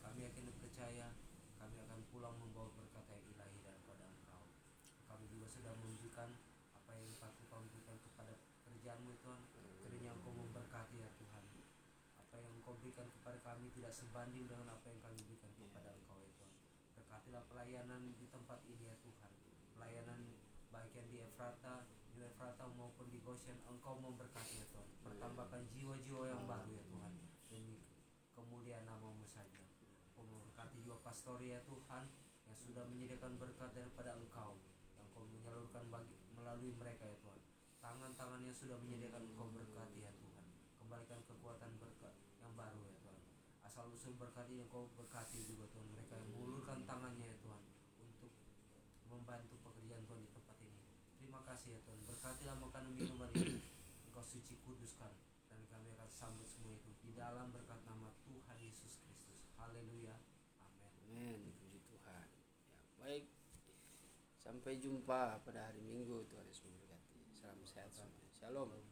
kami yakin dan percaya kami akan pulang membawa berkat yang ilahi daripada Engkau. Kami juga sudah menunjukkan apa yang Kau berikan kepada pekerjaan-Mu Tuhan. Kiranya Engkau memberkati ya Tuhan. Apa yang Engkau berikan kepada kami tidak sebanding dengan apa yang kami berikan kepada Engkau ya Tuhan. Berkatilah pelayanan di tempat ini ya Tuhan. pelayanan baik yang di Efrata, maupun di Goshen. Engkau memberkati ya Tuhan, pertambahkan jiwa-jiwa yang baru ya Tuhan, demi kemuliaan nama-Mu saja. Engkau memberkati juga pastori ya Tuhan, yang sudah menyediakan berkat daripada Engkau, yang Engkau menyalurkan melalui mereka ya Tuhan. Tangan-tangan yang sudah menyediakan Engkau berkati ya Tuhan, kembalikan kekuatan berkat yang baru ya Tuhan. Asal usul berkat ini Engkau berkati juga Tuhan mereka yang mengulurkan tangannya ya Tuhan, untuk membantu pekerjaan Tuhan di tempat ini. Terima kasih ya Tuhan, berkatilah makanan minuman ini, Engkau suci kuduskan, dan kami akan sambut semua itu di dalam berkat nama Tuhan Yesus Kristus. Haleluya, amin. Amin, puji Tuhan. Ya, baik, sampai jumpa pada hari Minggu. Tuhan Yesus memberkati. Salam sehat semua. Shalom.